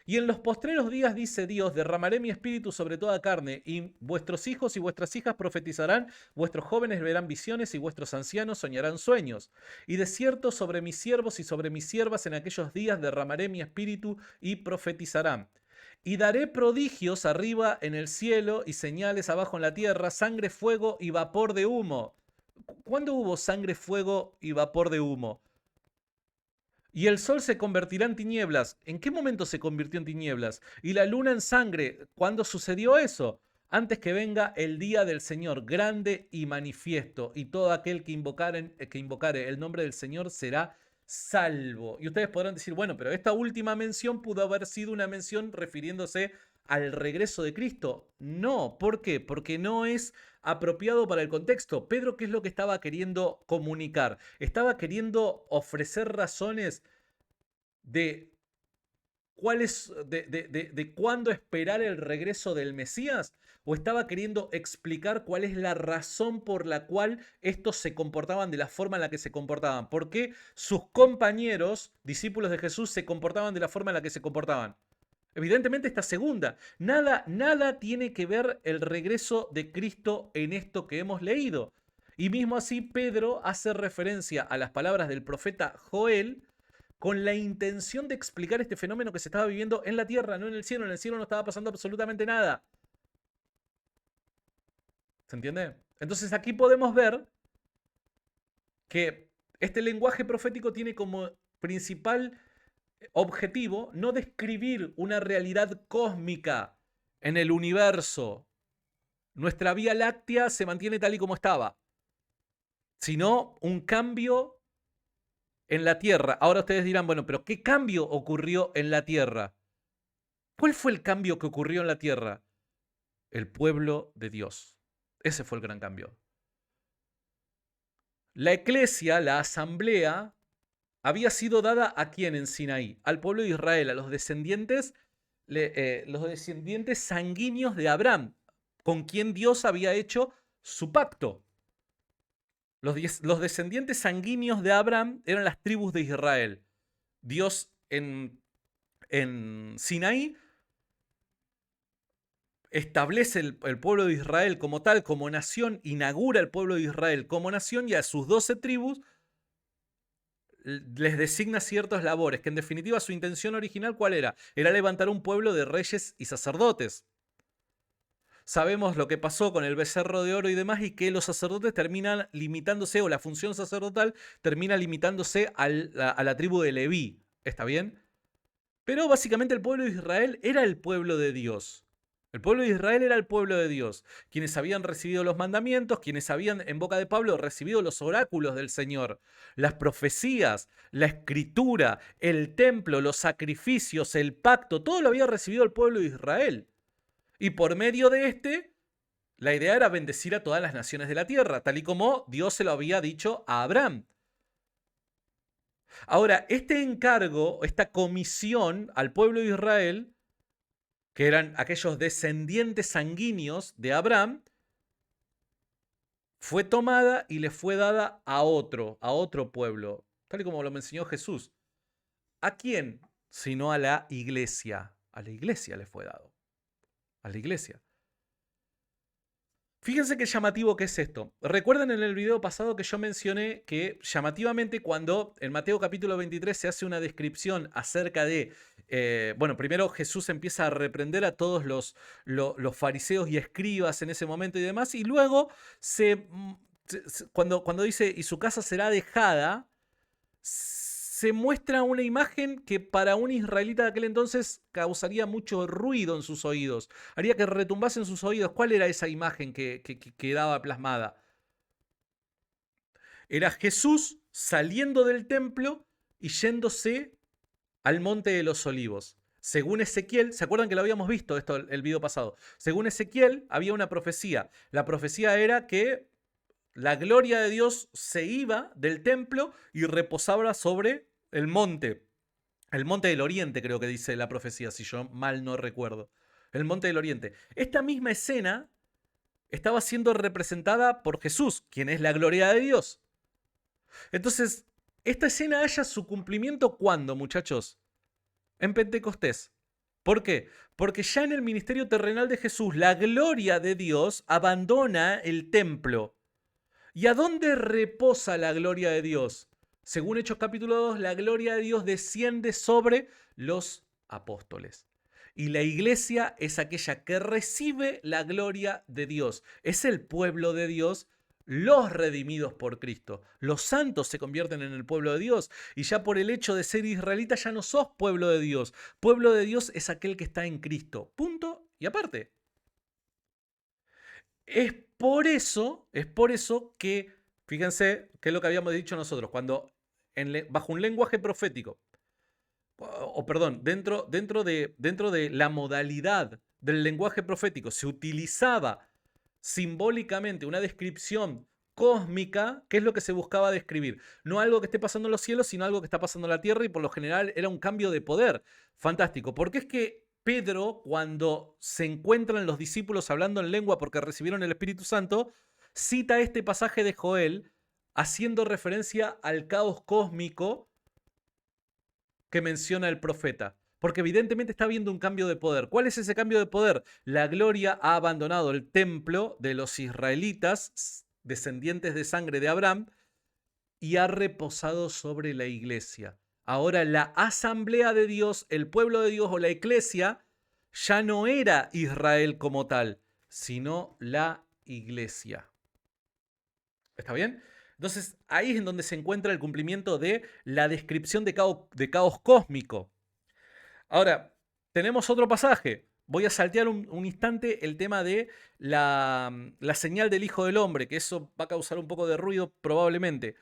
y en los postreros días, dice Dios, derramaré mi espíritu sobre toda carne, y vuestros hijos y vuestras hijas profetizarán, vuestros jóvenes verán visiones y vuestros ancianos soñarán sueños. Y de cierto sobre mis siervos y sobre mis siervas en aquellos días derramaré mi espíritu y profetizarán. Y daré prodigios arriba en el cielo y señales abajo en la tierra, sangre, fuego y vapor de humo. ¿Cuándo hubo sangre, fuego y vapor de humo? Y el sol se convertirá en tinieblas. ¿En qué momento se convirtió en tinieblas? Y la luna en sangre. ¿Cuándo sucedió eso? antes que venga el día del Señor, grande y manifiesto, y todo aquel que invocare el nombre del Señor será salvo. Y ustedes podrán decir, bueno, pero esta última mención pudo haber sido una mención refiriéndose al regreso de Cristo. No, ¿por qué? Porque no es apropiado para el contexto. Pedro, ¿qué es lo que estaba queriendo comunicar? Estaba queriendo ofrecer razones de de cuándo esperar el regreso del Mesías, o estaba queriendo explicar cuál es la razón por la cual estos se comportaban de la forma en la que se comportaban, por qué sus compañeros, discípulos de Jesús, se comportaban de la forma en la que se comportaban. Evidentemente esta segunda, nada tiene que ver el regreso de Cristo en esto que hemos leído. Y mismo así Pedro hace referencia a las palabras del profeta Joel con la intención de explicar este fenómeno que se estaba viviendo en la tierra, no en el cielo. En el cielo no estaba pasando absolutamente nada. ¿Se entiende? Entonces aquí podemos ver que este lenguaje profético tiene como principal objetivo no describir una realidad cósmica en el universo. Nuestra Vía Láctea se mantiene tal y como estaba, sino un cambio en la Tierra. Ahora ustedes dirán, bueno, pero ¿qué cambio ocurrió en la Tierra? ¿Cuál fue el cambio que ocurrió en la Tierra? El pueblo de Dios. Ese fue el gran cambio. La eclesia, la asamblea, había sido dada ¿a quién en Sinaí? Al pueblo de Israel, a los descendientes sanguíneos de Abraham, con quien Dios había hecho su pacto. Los descendientes sanguíneos de Abraham eran las tribus de Israel. Dios en Sinaí establece el pueblo de Israel como tal, como nación, inaugura el pueblo de Israel como nación, y a sus 12 tribus les designa ciertas labores, que en definitiva su intención original, ¿cuál era? Era levantar un pueblo de reyes y sacerdotes. Sabemos lo que pasó con el becerro de oro y demás, y que los sacerdotes terminan limitándose, o la función sacerdotal termina limitándose a la tribu de Leví. ¿Está bien? Pero básicamente el pueblo de Israel era el pueblo de Dios. El pueblo de Israel era el pueblo de Dios, quienes habían recibido los mandamientos, quienes habían en boca de Pablo recibido los oráculos del Señor, las profecías, la escritura, el templo, los sacrificios, el pacto, todo lo había recibido el pueblo de Israel. Y por medio de la idea era bendecir a todas las naciones de la tierra, tal y como Dios se lo había dicho a Abraham. Ahora, este encargo, esta comisión al pueblo de Israel, que eran aquellos descendientes sanguíneos de Abraham, fue tomada y le fue dada a otro pueblo, tal y como lo enseñó Jesús. ¿A quién? Sino a la iglesia. A la iglesia le fue dado. A la iglesia. Fíjense qué llamativo que es esto. Recuerden en el video pasado que yo mencioné que llamativamente cuando en Mateo capítulo 23 se hace una descripción acerca de, bueno, primero Jesús empieza a reprender a todos los fariseos y escribas en ese momento y demás, y luego cuando dice, y su casa será dejada, se muestra una imagen que para un israelita de aquel entonces causaría mucho ruido en sus oídos, haría que retumbase en sus oídos. ¿Cuál era esa imagen que quedaba plasmada? Era Jesús saliendo del templo y yéndose al monte de los olivos. Según Ezequiel, ¿se acuerdan que lo habíamos visto esto el video pasado? Según Ezequiel había una profecía. La profecía era que la gloria de Dios se iba del templo y reposaba sobre el monte del Oriente, creo que dice la profecía, si yo mal no recuerdo. El monte del Oriente. Esta misma escena estaba siendo representada por Jesús, quien es la gloria de Dios. Entonces, esta escena halla su cumplimiento ¿cuándo, muchachos? En Pentecostés. ¿Por qué? Porque ya en el ministerio terrenal de Jesús, la gloria de Dios abandona el templo. ¿Y a dónde reposa la gloria de Dios? Según Hechos capítulo 2, la gloria de Dios desciende sobre los apóstoles. Y la iglesia es aquella que recibe la gloria de Dios. Es el pueblo de Dios, los redimidos por Cristo. Los santos se convierten en el pueblo de Dios. Y ya por el hecho de ser israelita ya no sos pueblo de Dios. Pueblo de Dios es aquel que está en Cristo. Punto y aparte. Es por eso que, fíjense, que es lo que habíamos dicho nosotros, cuando bajo un lenguaje profético, o perdón, dentro de la modalidad del lenguaje profético se utilizaba simbólicamente una descripción cósmica, ¿qué es lo que se buscaba describir? No algo que esté pasando en los cielos, sino algo que está pasando en la tierra y por lo general era un cambio de poder. Fantástico, porque es que Pedro, cuando se encuentran los discípulos hablando en lengua porque recibieron el Espíritu Santo, cita este pasaje de Joel haciendo referencia al caos cósmico que menciona el profeta. Porque evidentemente está habiendo un cambio de poder. ¿Cuál es ese cambio de poder? La gloria ha abandonado el templo de los israelitas, descendientes de sangre de Abraham, y ha reposado sobre la iglesia. Ahora la asamblea de Dios, el pueblo de Dios o la iglesia, ya no era Israel como tal, sino la iglesia. ¿Está bien? Entonces ahí es en donde se encuentra el cumplimiento de la descripción de caos cósmico. Ahora, tenemos otro pasaje. Voy a saltear un instante el tema de la señal del Hijo del Hombre, que eso va a causar un poco de ruido probablemente.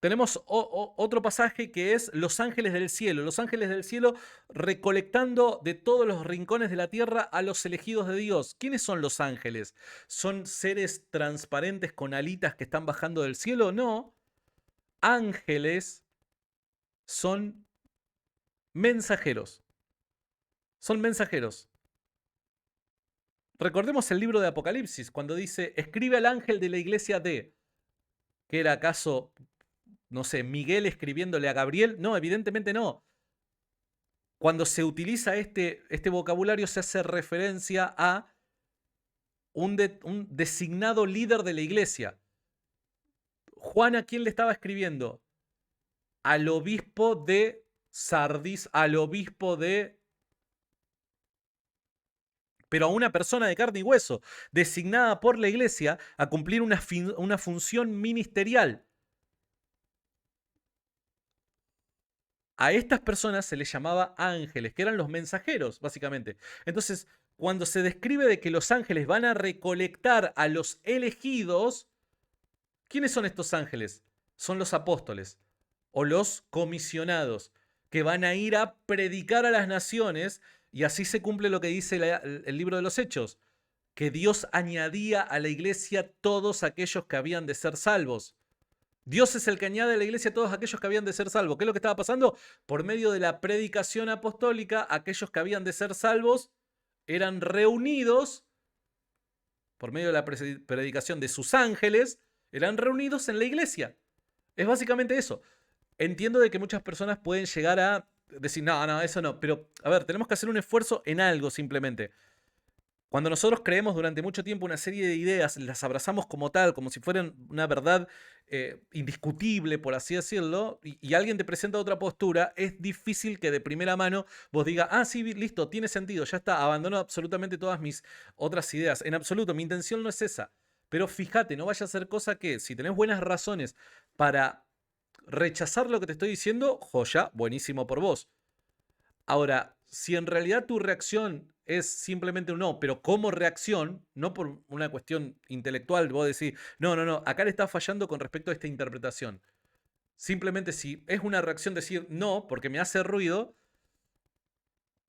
Tenemos otro pasaje que es los ángeles del cielo. Los ángeles del cielo recolectando de todos los rincones de la tierra a los elegidos de Dios. ¿Quiénes son los ángeles? ¿Son seres transparentes con alitas que están bajando del cielo? No. Ángeles son mensajeros. Son mensajeros. Recordemos el libro de Apocalipsis, cuando dice, escribe al ángel de la iglesia de, ¿que era acaso, no sé, Miguel escribiéndole a Gabriel? No, evidentemente no. Cuando se utiliza este vocabulario se hace referencia a un designado líder de la iglesia. Juan, ¿a quién le estaba escribiendo? Al obispo de Sardis, al obispo de... pero a una persona de carne y hueso, designada por la iglesia a cumplir una función ministerial. A estas personas se les llamaba ángeles, que eran los mensajeros, básicamente. Entonces, cuando se describe de que los ángeles van a recolectar a los elegidos, ¿quiénes son estos ángeles? Son los apóstoles o los comisionados, que van a ir a predicar a las naciones, y así se cumple lo que dice el libro de los Hechos, que Dios añadía a la iglesia todos aquellos que habían de ser salvos. Dios es el que añade a la iglesia a todos aquellos que habían de ser salvos. ¿Qué es lo que estaba pasando? Por medio de la predicación apostólica, aquellos que habían de ser salvos eran reunidos, por medio de la predicación de sus ángeles, eran reunidos en la iglesia. Es básicamente eso. Entiendo de que muchas personas pueden llegar a decir, no, no, eso no. Pero, a ver, tenemos que hacer un esfuerzo en algo simplemente. Cuando nosotros creemos durante mucho tiempo una serie de ideas, las abrazamos como tal, como si fueran una verdad indiscutible, por así decirlo, y alguien te presenta otra postura, es difícil que de primera mano vos digas, ah, sí, listo, tiene sentido, ya está, abandono absolutamente todas mis otras ideas. En absoluto, mi intención no es esa. Pero fíjate, no vaya a ser cosa que, si tenés buenas razones para rechazar lo que te estoy diciendo, joya, buenísimo por vos. Ahora, si en realidad tu reacción es simplemente un no, pero como reacción, no por una cuestión intelectual, vos decís, no, no, no, acá le está fallando con respecto a esta interpretación. Simplemente si es una reacción decir no, porque me hace ruido,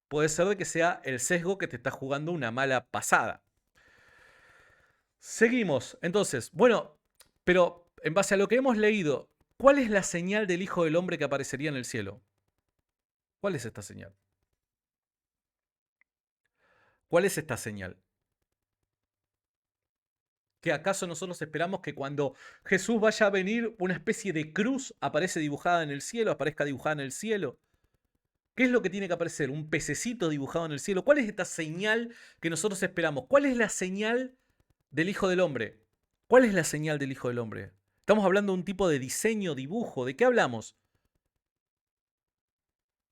puede ser de que sea el sesgo que te está jugando una mala pasada. Seguimos. Entonces, bueno, pero en base a lo que hemos leído, ¿cuál es la señal del Hijo del Hombre que aparecería en el cielo? ¿Cuál es esta señal? ¿Cuál es esta señal? ¿Que acaso nosotros esperamos que cuando Jesús vaya a venir una especie de cruz aparece dibujada en el cielo, aparezca dibujada en el cielo? ¿Qué es lo que tiene que aparecer? ¿Un pececito dibujado en el cielo? ¿Cuál es esta señal que nosotros esperamos? ¿Cuál es la señal del Hijo del Hombre? ¿Cuál es la señal del Hijo del Hombre? Estamos hablando de un tipo de diseño, dibujo. ¿De qué hablamos?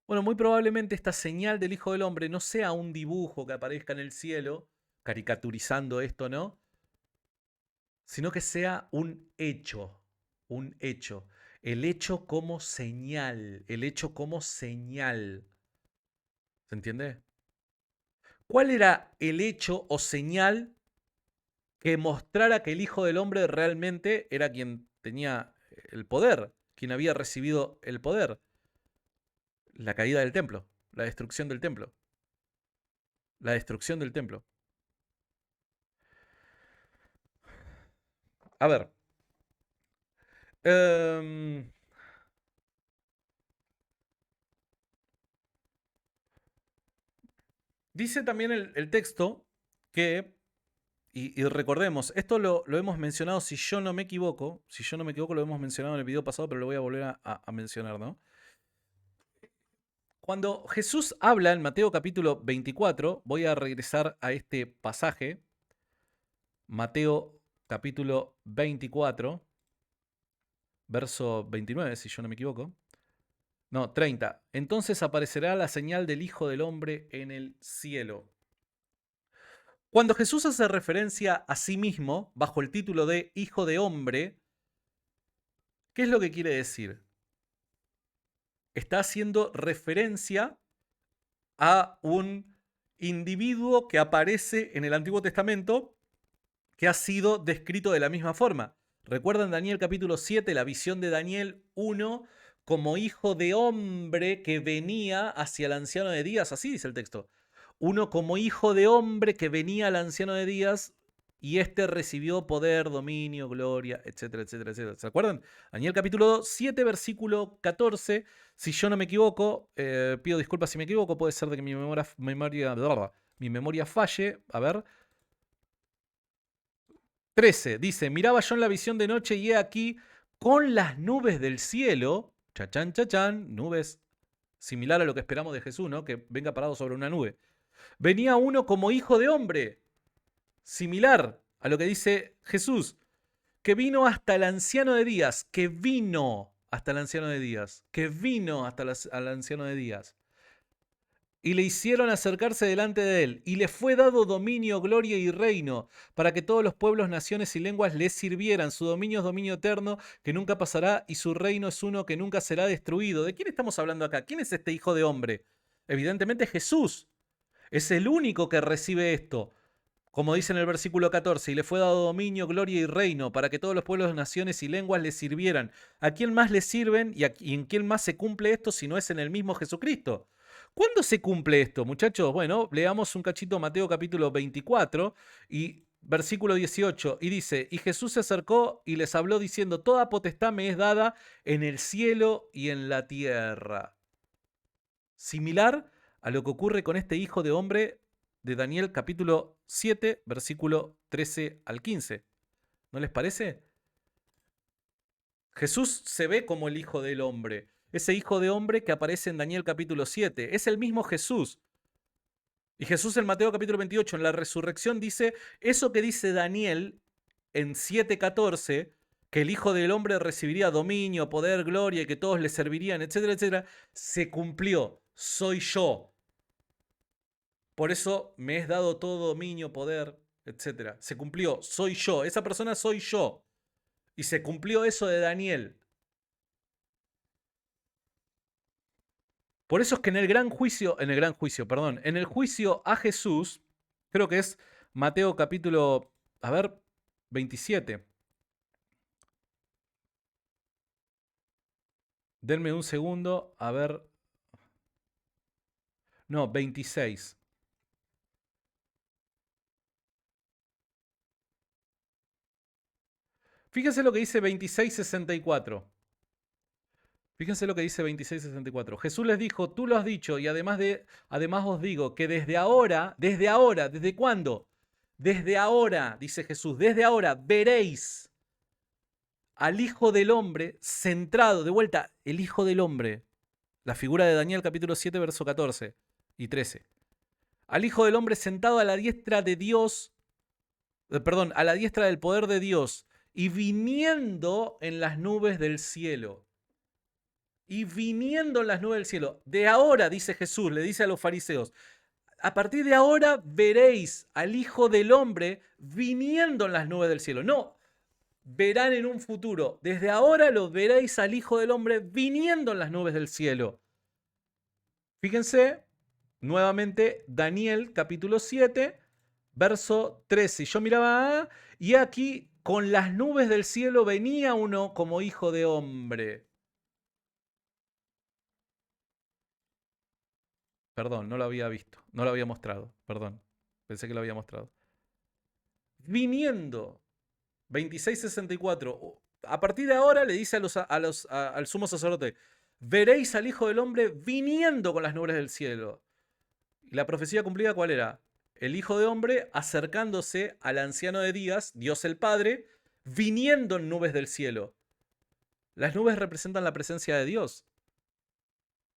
Bueno, muy probablemente esta señal del Hijo del Hombre no sea un dibujo que aparezca en el cielo, caricaturizando esto, ¿no? Sino que sea un hecho, un hecho. El hecho como señal, el hecho como señal. ¿Se entiende? ¿Cuál era el hecho o señal que mostrara que el Hijo del Hombre realmente era quien tenía el poder, quien había recibido el poder. La caída del templo, la destrucción del templo. La destrucción del templo. A ver. em, Dice también el texto que, y recordemos, esto lo hemos mencionado, si yo no me equivoco, lo hemos mencionado en el video pasado, pero lo voy a volver a mencionar, ¿no? Cuando Jesús habla en Mateo capítulo 24, voy a regresar a este pasaje, Mateo capítulo 24, verso 29, si yo no me equivoco. No, 30. Entonces aparecerá la señal del Hijo del Hombre en el cielo. Cuando Jesús hace referencia a sí mismo bajo el título de Hijo de Hombre, ¿qué es lo que quiere decir? Está haciendo referencia a un individuo que aparece en el Antiguo Testamento que ha sido descrito de la misma forma. ¿Recuerdan Daniel capítulo 7, la visión de Daniel 1 como hijo de hombre que venía hacia el anciano de días? Así dice el texto. Uno como hijo de hombre que venía al anciano de días y éste recibió poder, dominio, gloria, etcétera, etcétera, etcétera. ¿Se acuerdan? Daniel capítulo 7, versículo 14. Si yo no me equivoco, pido disculpas si me equivoco, puede ser de que mi memoria falle. A ver. 13. Dice, miraba yo en la visión de noche y he aquí con las nubes del cielo, chachán, chachán, nubes similar a lo que esperamos de Jesús, ¿no? Que venga parado sobre una nube. Venía uno como hijo de hombre, similar a lo que dice Jesús, que vino hasta el anciano de días, que vino hasta el anciano de días, que vino hasta el anciano de días. Y le hicieron acercarse delante de él, y le fue dado dominio, gloria y reino, para que todos los pueblos, naciones y lenguas le sirvieran. Su dominio es dominio eterno, que nunca pasará, y su reino es uno que nunca será destruido. ¿De quién estamos hablando acá? ¿Quién es este hijo de hombre? Evidentemente Jesús. Es el único que recibe esto. Como dice en el versículo 14, y le fue dado dominio, gloria y reino, para que todos los pueblos, naciones y lenguas le sirvieran. ¿A quién más le sirven y en quién más se cumple esto si no es en el mismo Jesucristo? ¿Cuándo se cumple esto, muchachos? Bueno, leamos un cachito Mateo capítulo 24 y versículo 18. Y dice, y Jesús se acercó y les habló diciendo, toda potestad me es dada en el cielo y en la tierra. Similar a lo que ocurre con este hijo de hombre de Daniel capítulo 7, versículo 13 al 15. ¿No les parece? Jesús se ve como el hijo del hombre. Ese hijo de hombre que aparece en Daniel capítulo 7. Es el mismo Jesús. Y Jesús en Mateo capítulo 28, en la resurrección, dice eso que dice Daniel en 7:14, que el Hijo del Hombre recibiría dominio, poder, gloria y que todos le servirían, etcétera, etcétera, se cumplió. Soy yo. Por eso me es dado todo dominio, poder, etcétera. Se cumplió. Soy yo. Esa persona soy yo. Y se cumplió eso de Daniel. Por eso es que en el juicio a Jesús, creo que es Mateo capítulo, 27. Denme un segundo, a ver. No, 26. Fíjense lo que dice 26:64. Fíjense lo que dice 26:64. Jesús les dijo, tú lo has dicho y además os digo que desde ahora, ¿desde cuándo? Desde ahora, dice Jesús, desde ahora veréis al Hijo del Hombre centrado, de vuelta, el Hijo del Hombre, la figura de Daniel capítulo 7, verso 14 y 13. Al Hijo del Hombre sentado a la diestra de Dios, a la diestra del poder de Dios y viniendo en las nubes del cielo. Y viniendo en las nubes del cielo. De ahora, dice Jesús, le dice a los fariseos, a partir de ahora veréis al Hijo del Hombre viniendo en las nubes del cielo. No, verán en un futuro. Desde ahora lo veréis al Hijo del Hombre viniendo en las nubes del cielo. Fíjense, nuevamente, Daniel capítulo 7, Verso 13. Y yo miraba, y aquí con las nubes del cielo venía uno como hijo de hombre. Perdón, no lo había visto, no lo había mostrado, perdón. Pensé que lo había mostrado. Viniendo, 26:64. A partir de ahora le dice al sumo sacerdote, veréis al Hijo del Hombre viniendo con las nubes del cielo. ¿Y la profecía cumplida cuál era? El Hijo de Hombre acercándose al anciano de días, Dios el Padre, viniendo en nubes del cielo. Las nubes representan la presencia de Dios.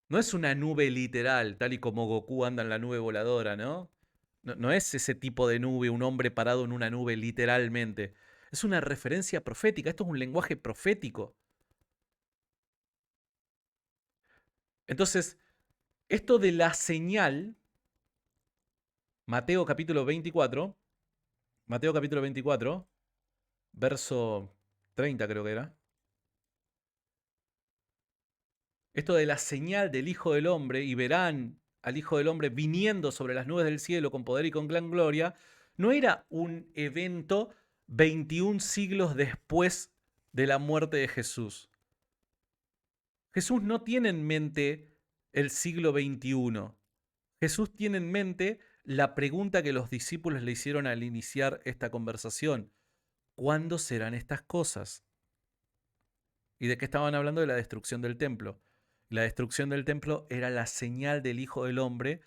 No es una nube literal, tal y como Goku anda en la nube voladora, ¿no? No es ese tipo de nube, un hombre parado en una nube literalmente. Es una referencia profética, esto es un lenguaje profético. Entonces, esto de la señal, Mateo capítulo 24, Mateo capítulo 24, verso 30 creo que era. Esto de la señal del Hijo del Hombre, y verán al Hijo del Hombre viniendo sobre las nubes del cielo con poder y con gran gloria, no era un evento 21 siglos después de la muerte de Jesús. Jesús no tiene en mente el siglo XXI. Jesús tiene en mente la pregunta que los discípulos le hicieron al iniciar esta conversación. ¿Cuándo serán estas cosas? ¿Y de qué estaban hablando? De la destrucción del templo. La destrucción del templo era la señal del Hijo del Hombre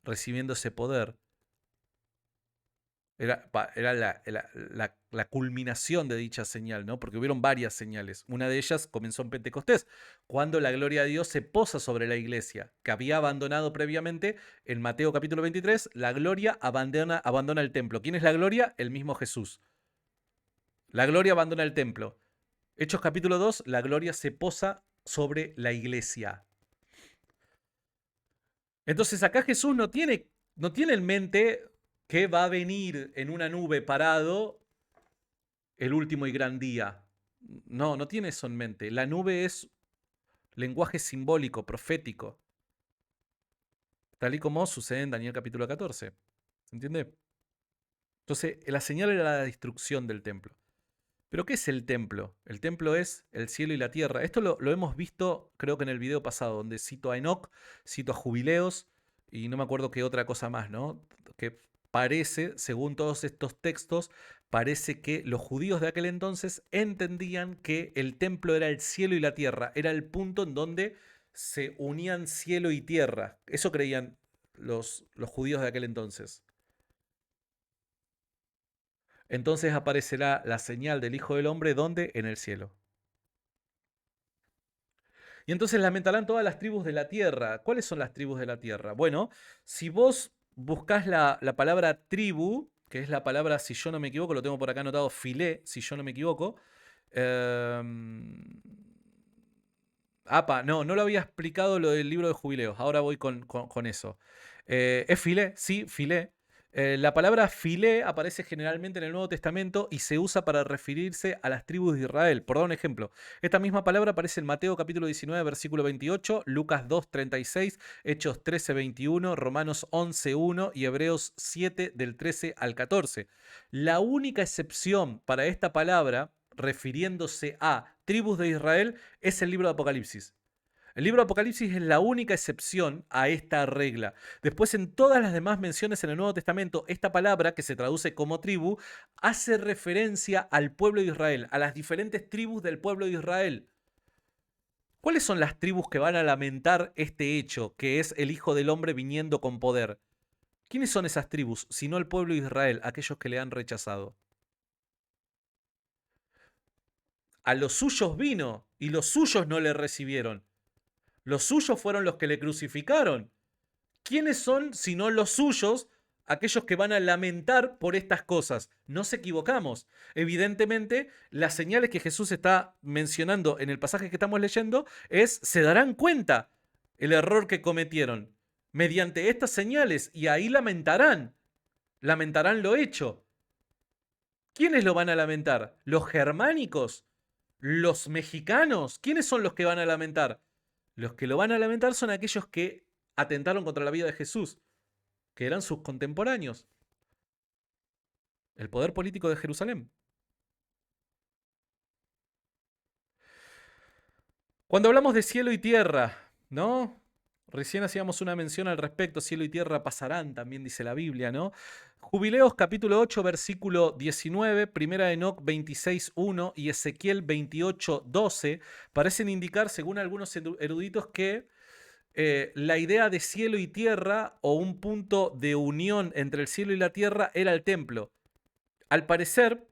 recibiendo ese poder. Era la culminación de dicha señal, ¿no? Porque hubieron varias señales. Una de ellas comenzó en Pentecostés, cuando la gloria de Dios se posa sobre la iglesia, que había abandonado previamente en Mateo capítulo 23. La gloria abandona el templo. ¿Quién es la gloria? El mismo Jesús. La gloria abandona el templo. Hechos capítulo 2, la gloria se posa sobre la iglesia. Entonces acá Jesús no tiene en mente que va a venir en una nube parado el último y gran día. No tiene eso en mente. La nube es lenguaje simbólico, profético, tal y como sucede en Daniel capítulo 14. ¿Se entiende? Entonces, la señal era la destrucción del templo. ¿Pero qué es el templo? El templo es el cielo y la tierra. Esto lo hemos visto, creo que en el video pasado, donde cito a Enoc, cito a Jubileos y no me acuerdo qué otra cosa más, ¿no? Que parece, según todos estos textos, parece que los judíos de aquel entonces entendían que el templo era el cielo y la tierra, era el punto en donde se unían cielo y tierra. Eso creían los judíos de aquel entonces. Entonces aparecerá la señal del Hijo del Hombre, ¿dónde? En el cielo. Y entonces lamentarán todas las tribus de la tierra. ¿Cuáles son las tribus de la tierra? Bueno, si vos buscás la palabra tribu, que es la palabra, si yo no me equivoco, lo tengo por acá anotado, filé, si yo no me equivoco. Eh, no lo había explicado lo del libro de jubileos. Ahora voy con eso. ¿Es filé? Sí, filé. La palabra filé aparece generalmente en el Nuevo Testamento y se usa para referirse a las tribus de Israel. Por dar un ejemplo, esta misma palabra aparece en Mateo capítulo 19, versículo 28, Lucas 2, 36, Hechos 13, 21, Romanos 11, 1 y Hebreos 7 del 13 al 14. La única excepción para esta palabra, refiriéndose a tribus de Israel, es el libro de Apocalipsis. El libro de Apocalipsis es la única excepción a esta regla. Después, en todas las demás menciones en el Nuevo Testamento, esta palabra, que se traduce como tribu, hace referencia al pueblo de Israel, a las diferentes tribus del pueblo de Israel. ¿Cuáles son las tribus que van a lamentar este hecho, que es el Hijo del Hombre viniendo con poder? ¿Quiénes son esas tribus, sino el pueblo de Israel, aquellos que le han rechazado? A los suyos vino y los suyos no le recibieron. Los suyos fueron los que le crucificaron. ¿Quiénes son, sino los suyos, aquellos que van a lamentar por estas cosas? Nos equivocamos. Evidentemente, las señales que Jesús está mencionando en el pasaje que estamos leyendo se darán cuenta el error que cometieron mediante estas señales y ahí lamentarán lo hecho. ¿Quiénes lo van a lamentar? ¿Los germánicos? ¿Los mexicanos? ¿Quiénes son los que van a lamentar? Los que lo van a lamentar son aquellos que atentaron contra la vida de Jesús, que eran sus contemporáneos. el poder político de Jerusalén. Cuando hablamos de cielo y tierra, ¿no? Recién hacíamos una mención al respecto, cielo y tierra pasarán, también dice la Biblia, ¿no? Jubileos capítulo 8, versículo 19, Primera de Enoc 26:1 y Ezequiel 28:12 parecen indicar, según algunos eruditos, que la idea de cielo y tierra o un punto de unión entre el cielo y la tierra era el templo. Al parecer,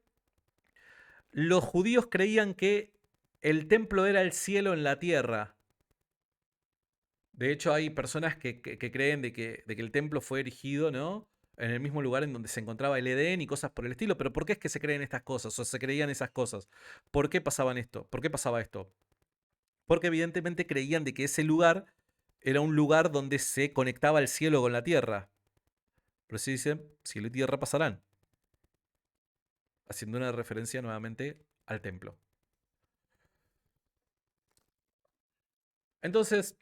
los judíos creían que el templo era el cielo en la tierra. De hecho, hay personas que creen de que el templo fue erigido, ¿no? En el mismo lugar en donde se encontraba el Edén y cosas por el estilo. Pero ¿por qué es que se creen estas cosas o se creían esas cosas? ¿Por qué pasaban esto? ¿Por qué pasaba esto? Porque evidentemente creían de que ese lugar era un lugar donde se conectaba el cielo con la tierra. Pero se dice, cielo y tierra pasarán, haciendo una referencia nuevamente al templo. Entonces,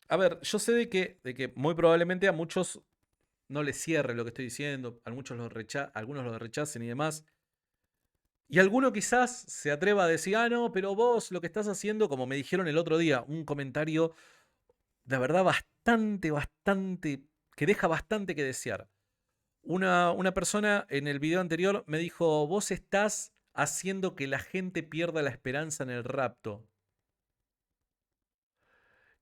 a ver, yo sé de que muy probablemente a muchos no les cierre lo que estoy diciendo, a muchos algunos lo rechacen y demás. Y alguno quizás se atreva a decir, ah, no, pero vos lo que estás haciendo, como me dijeron el otro día, un comentario de verdad bastante, que deja bastante que desear. Una persona en el video anterior me dijo, vos estás haciendo que la gente pierda la esperanza en el rapto.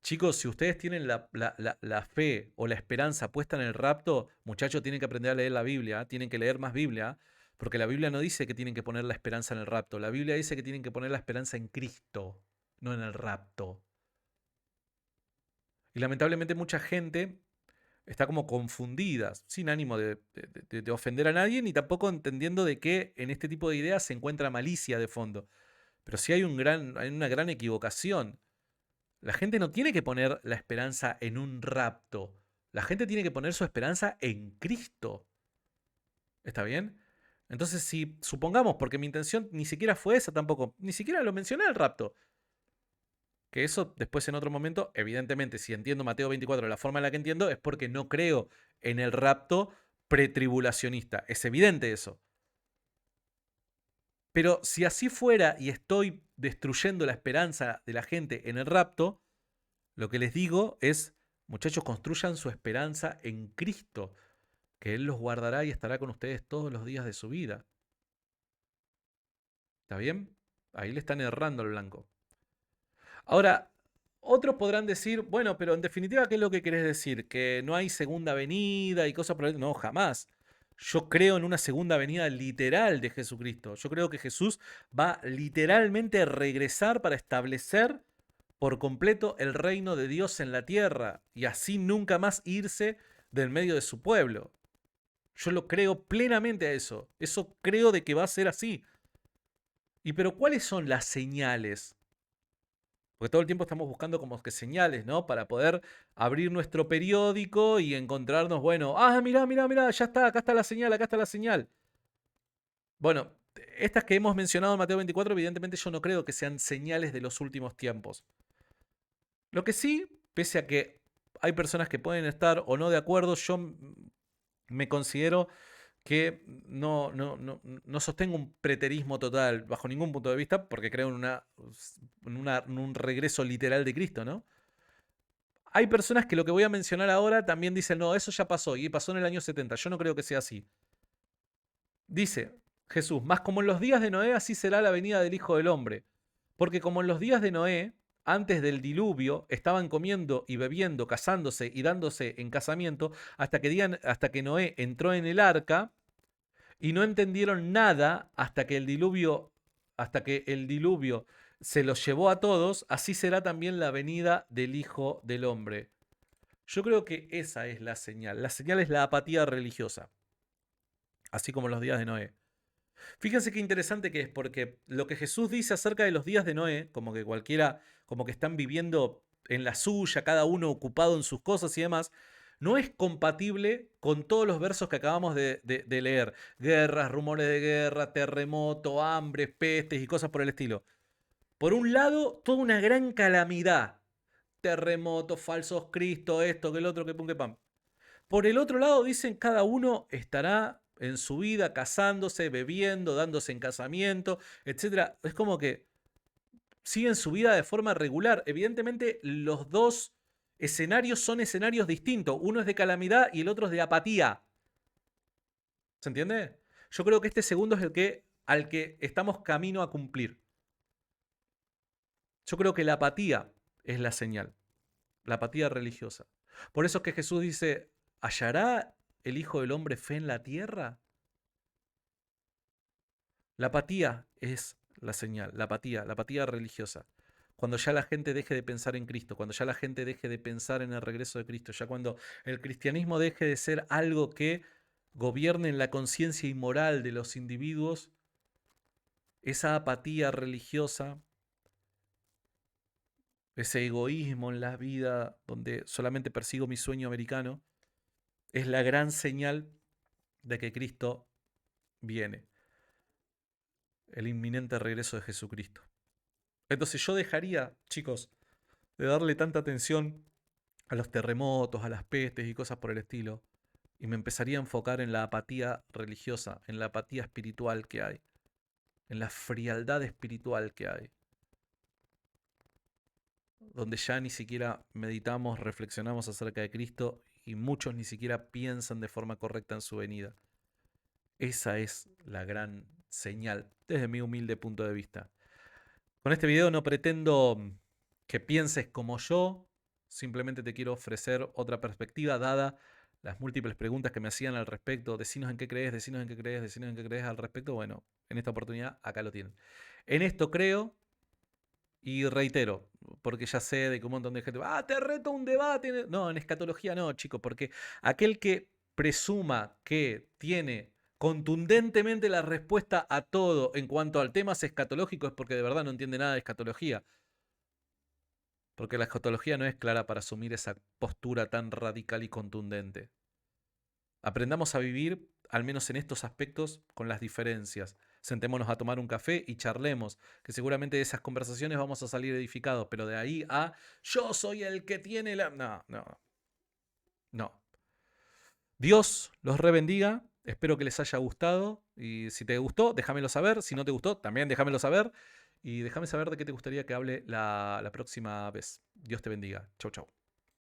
Chicos, si ustedes tienen la fe o la esperanza puesta en el rapto, muchachos, tienen que aprender a leer la Biblia, tienen que leer más Biblia, porque la Biblia no dice que tienen que poner la esperanza en el rapto, la Biblia dice que tienen que poner la esperanza en Cristo, no en el rapto. Y lamentablemente mucha gente está como confundida, sin ánimo de ofender a nadie, ni tampoco entendiendo de que en este tipo de ideas se encuentra malicia de fondo. Pero sí hay una gran equivocación. La gente no tiene que poner la esperanza en un rapto. La gente tiene que poner su esperanza en Cristo. ¿Está bien? Entonces, si supongamos, porque mi intención ni siquiera fue esa tampoco, ni siquiera lo mencioné el rapto. Que eso después en otro momento, evidentemente, si entiendo Mateo 24 de la forma en la que entiendo, es porque no creo en el rapto pretribulacionista. Es evidente eso. Pero si así fuera y estoy destruyendo la esperanza de la gente en el rapto, lo que les digo es, muchachos, construyan su esperanza en Cristo, que Él los guardará y estará con ustedes todos los días de su vida. ¿Está bien? Ahí le están errando al blanco. Ahora, otros podrán decir, bueno, pero en definitiva, ¿qué es lo que querés decir? ¿Que no hay segunda venida y cosas por el... No, jamás. Yo creo en una segunda venida literal de Jesucristo. Yo creo que Jesús va literalmente a regresar para establecer por completo el reino de Dios en la tierra y así nunca más irse del medio de su pueblo. Yo lo creo plenamente a eso. Eso creo de que va a ser así. ¿Y pero cuáles son las señales? Porque todo el tiempo estamos buscando como que señales, ¿no? Para poder abrir nuestro periódico y encontrarnos, bueno, ah, mirá, ya está, acá está la señal, acá está la señal. Bueno, estas que hemos mencionado en Mateo 24, evidentemente yo no creo que sean señales de los últimos tiempos. Lo que sí, pese a que hay personas que pueden estar o no de acuerdo, yo me considero que no sostengo un preterismo total bajo ningún punto de vista, porque creo en un regreso literal de Cristo, ¿no? Hay personas que lo que voy a mencionar ahora también dicen, no, eso ya pasó y pasó en el año 70. Yo no creo que sea así. Dice Jesús, más como en los días de Noé, así será la venida del Hijo del Hombre. Porque como en los días de Noé, antes del diluvio, estaban comiendo y bebiendo, casándose y dándose en casamiento, hasta que Noé entró en el arca y no entendieron nada hasta que el diluvio se los llevó a todos, así será también la venida del Hijo del Hombre. Yo creo que esa es la señal. La señal es la apatía religiosa, así como en los días de Noé. Fíjense qué interesante que es, porque lo que Jesús dice acerca de los días de Noé, como que cualquiera, como que están viviendo en la suya, cada uno ocupado en sus cosas y demás, no es compatible con todos los versos que acabamos de leer. Guerras, rumores de guerra, terremoto, hambre, pestes y cosas por el estilo. Por un lado, toda una gran calamidad. Terremotos, falsos cristos, esto, que el otro, que pum, que pam. Por el otro lado, dicen, cada uno estará en su vida, casándose, bebiendo, dándose en casamiento, etcétera. Es como que siguen su vida de forma regular. Evidentemente, los dos escenarios son escenarios distintos. Uno es de calamidad y el otro es de apatía. ¿Se entiende? Yo creo que este segundo es el que al que estamos camino a cumplir. Yo creo que la apatía es la señal, la apatía religiosa. Por eso es que Jesús dice, ¿hallará el Hijo del Hombre fe en la tierra? La apatía es la señal, la apatía religiosa. Cuando ya la gente deje de pensar en Cristo, cuando ya la gente deje de pensar en el regreso de Cristo, ya cuando el cristianismo deje de ser algo que gobierne en la conciencia y moral de los individuos, esa apatía religiosa, ese egoísmo en la vida donde solamente persigo mi sueño americano, es la gran señal de que Cristo viene, el inminente regreso de Jesucristo. Entonces yo dejaría, chicos, de darle tanta atención a los terremotos, a las pestes y cosas por el estilo, y me empezaría a enfocar en la apatía religiosa, en la apatía espiritual que hay, en la frialdad espiritual que hay, donde ya ni siquiera meditamos, reflexionamos acerca de Cristo y muchos ni siquiera piensan de forma correcta en su venida. Esa es la gran señal, desde mi humilde punto de vista. Con este video no pretendo que pienses como yo, simplemente te quiero ofrecer otra perspectiva dada las múltiples preguntas que me hacían al respecto. Decinos en qué crees, decinos en qué crees, decinos en qué crees al respecto. Bueno, en esta oportunidad acá lo tienen. En esto creo y reitero, porque ya sé de que un montón de gente, te reto a un debate. No, en escatología no, chicos, porque aquel que presuma que tiene contundentemente la respuesta a todo en cuanto al tema escatológico es porque de verdad no entiende nada de escatología. Porque la escatología no es clara para asumir esa postura tan radical y contundente. Aprendamos a vivir, al menos en estos aspectos, con las diferencias. Sentémonos a tomar un café y charlemos, que seguramente de esas conversaciones vamos a salir edificados, pero de ahí a yo soy el que tiene la... No, no, no. Dios los rebendiga, espero que les haya gustado y si te gustó, déjamelo saber, si no te gustó, también déjamelo saber y déjame saber de qué te gustaría que hable la próxima vez. Dios te bendiga. Chau, chau.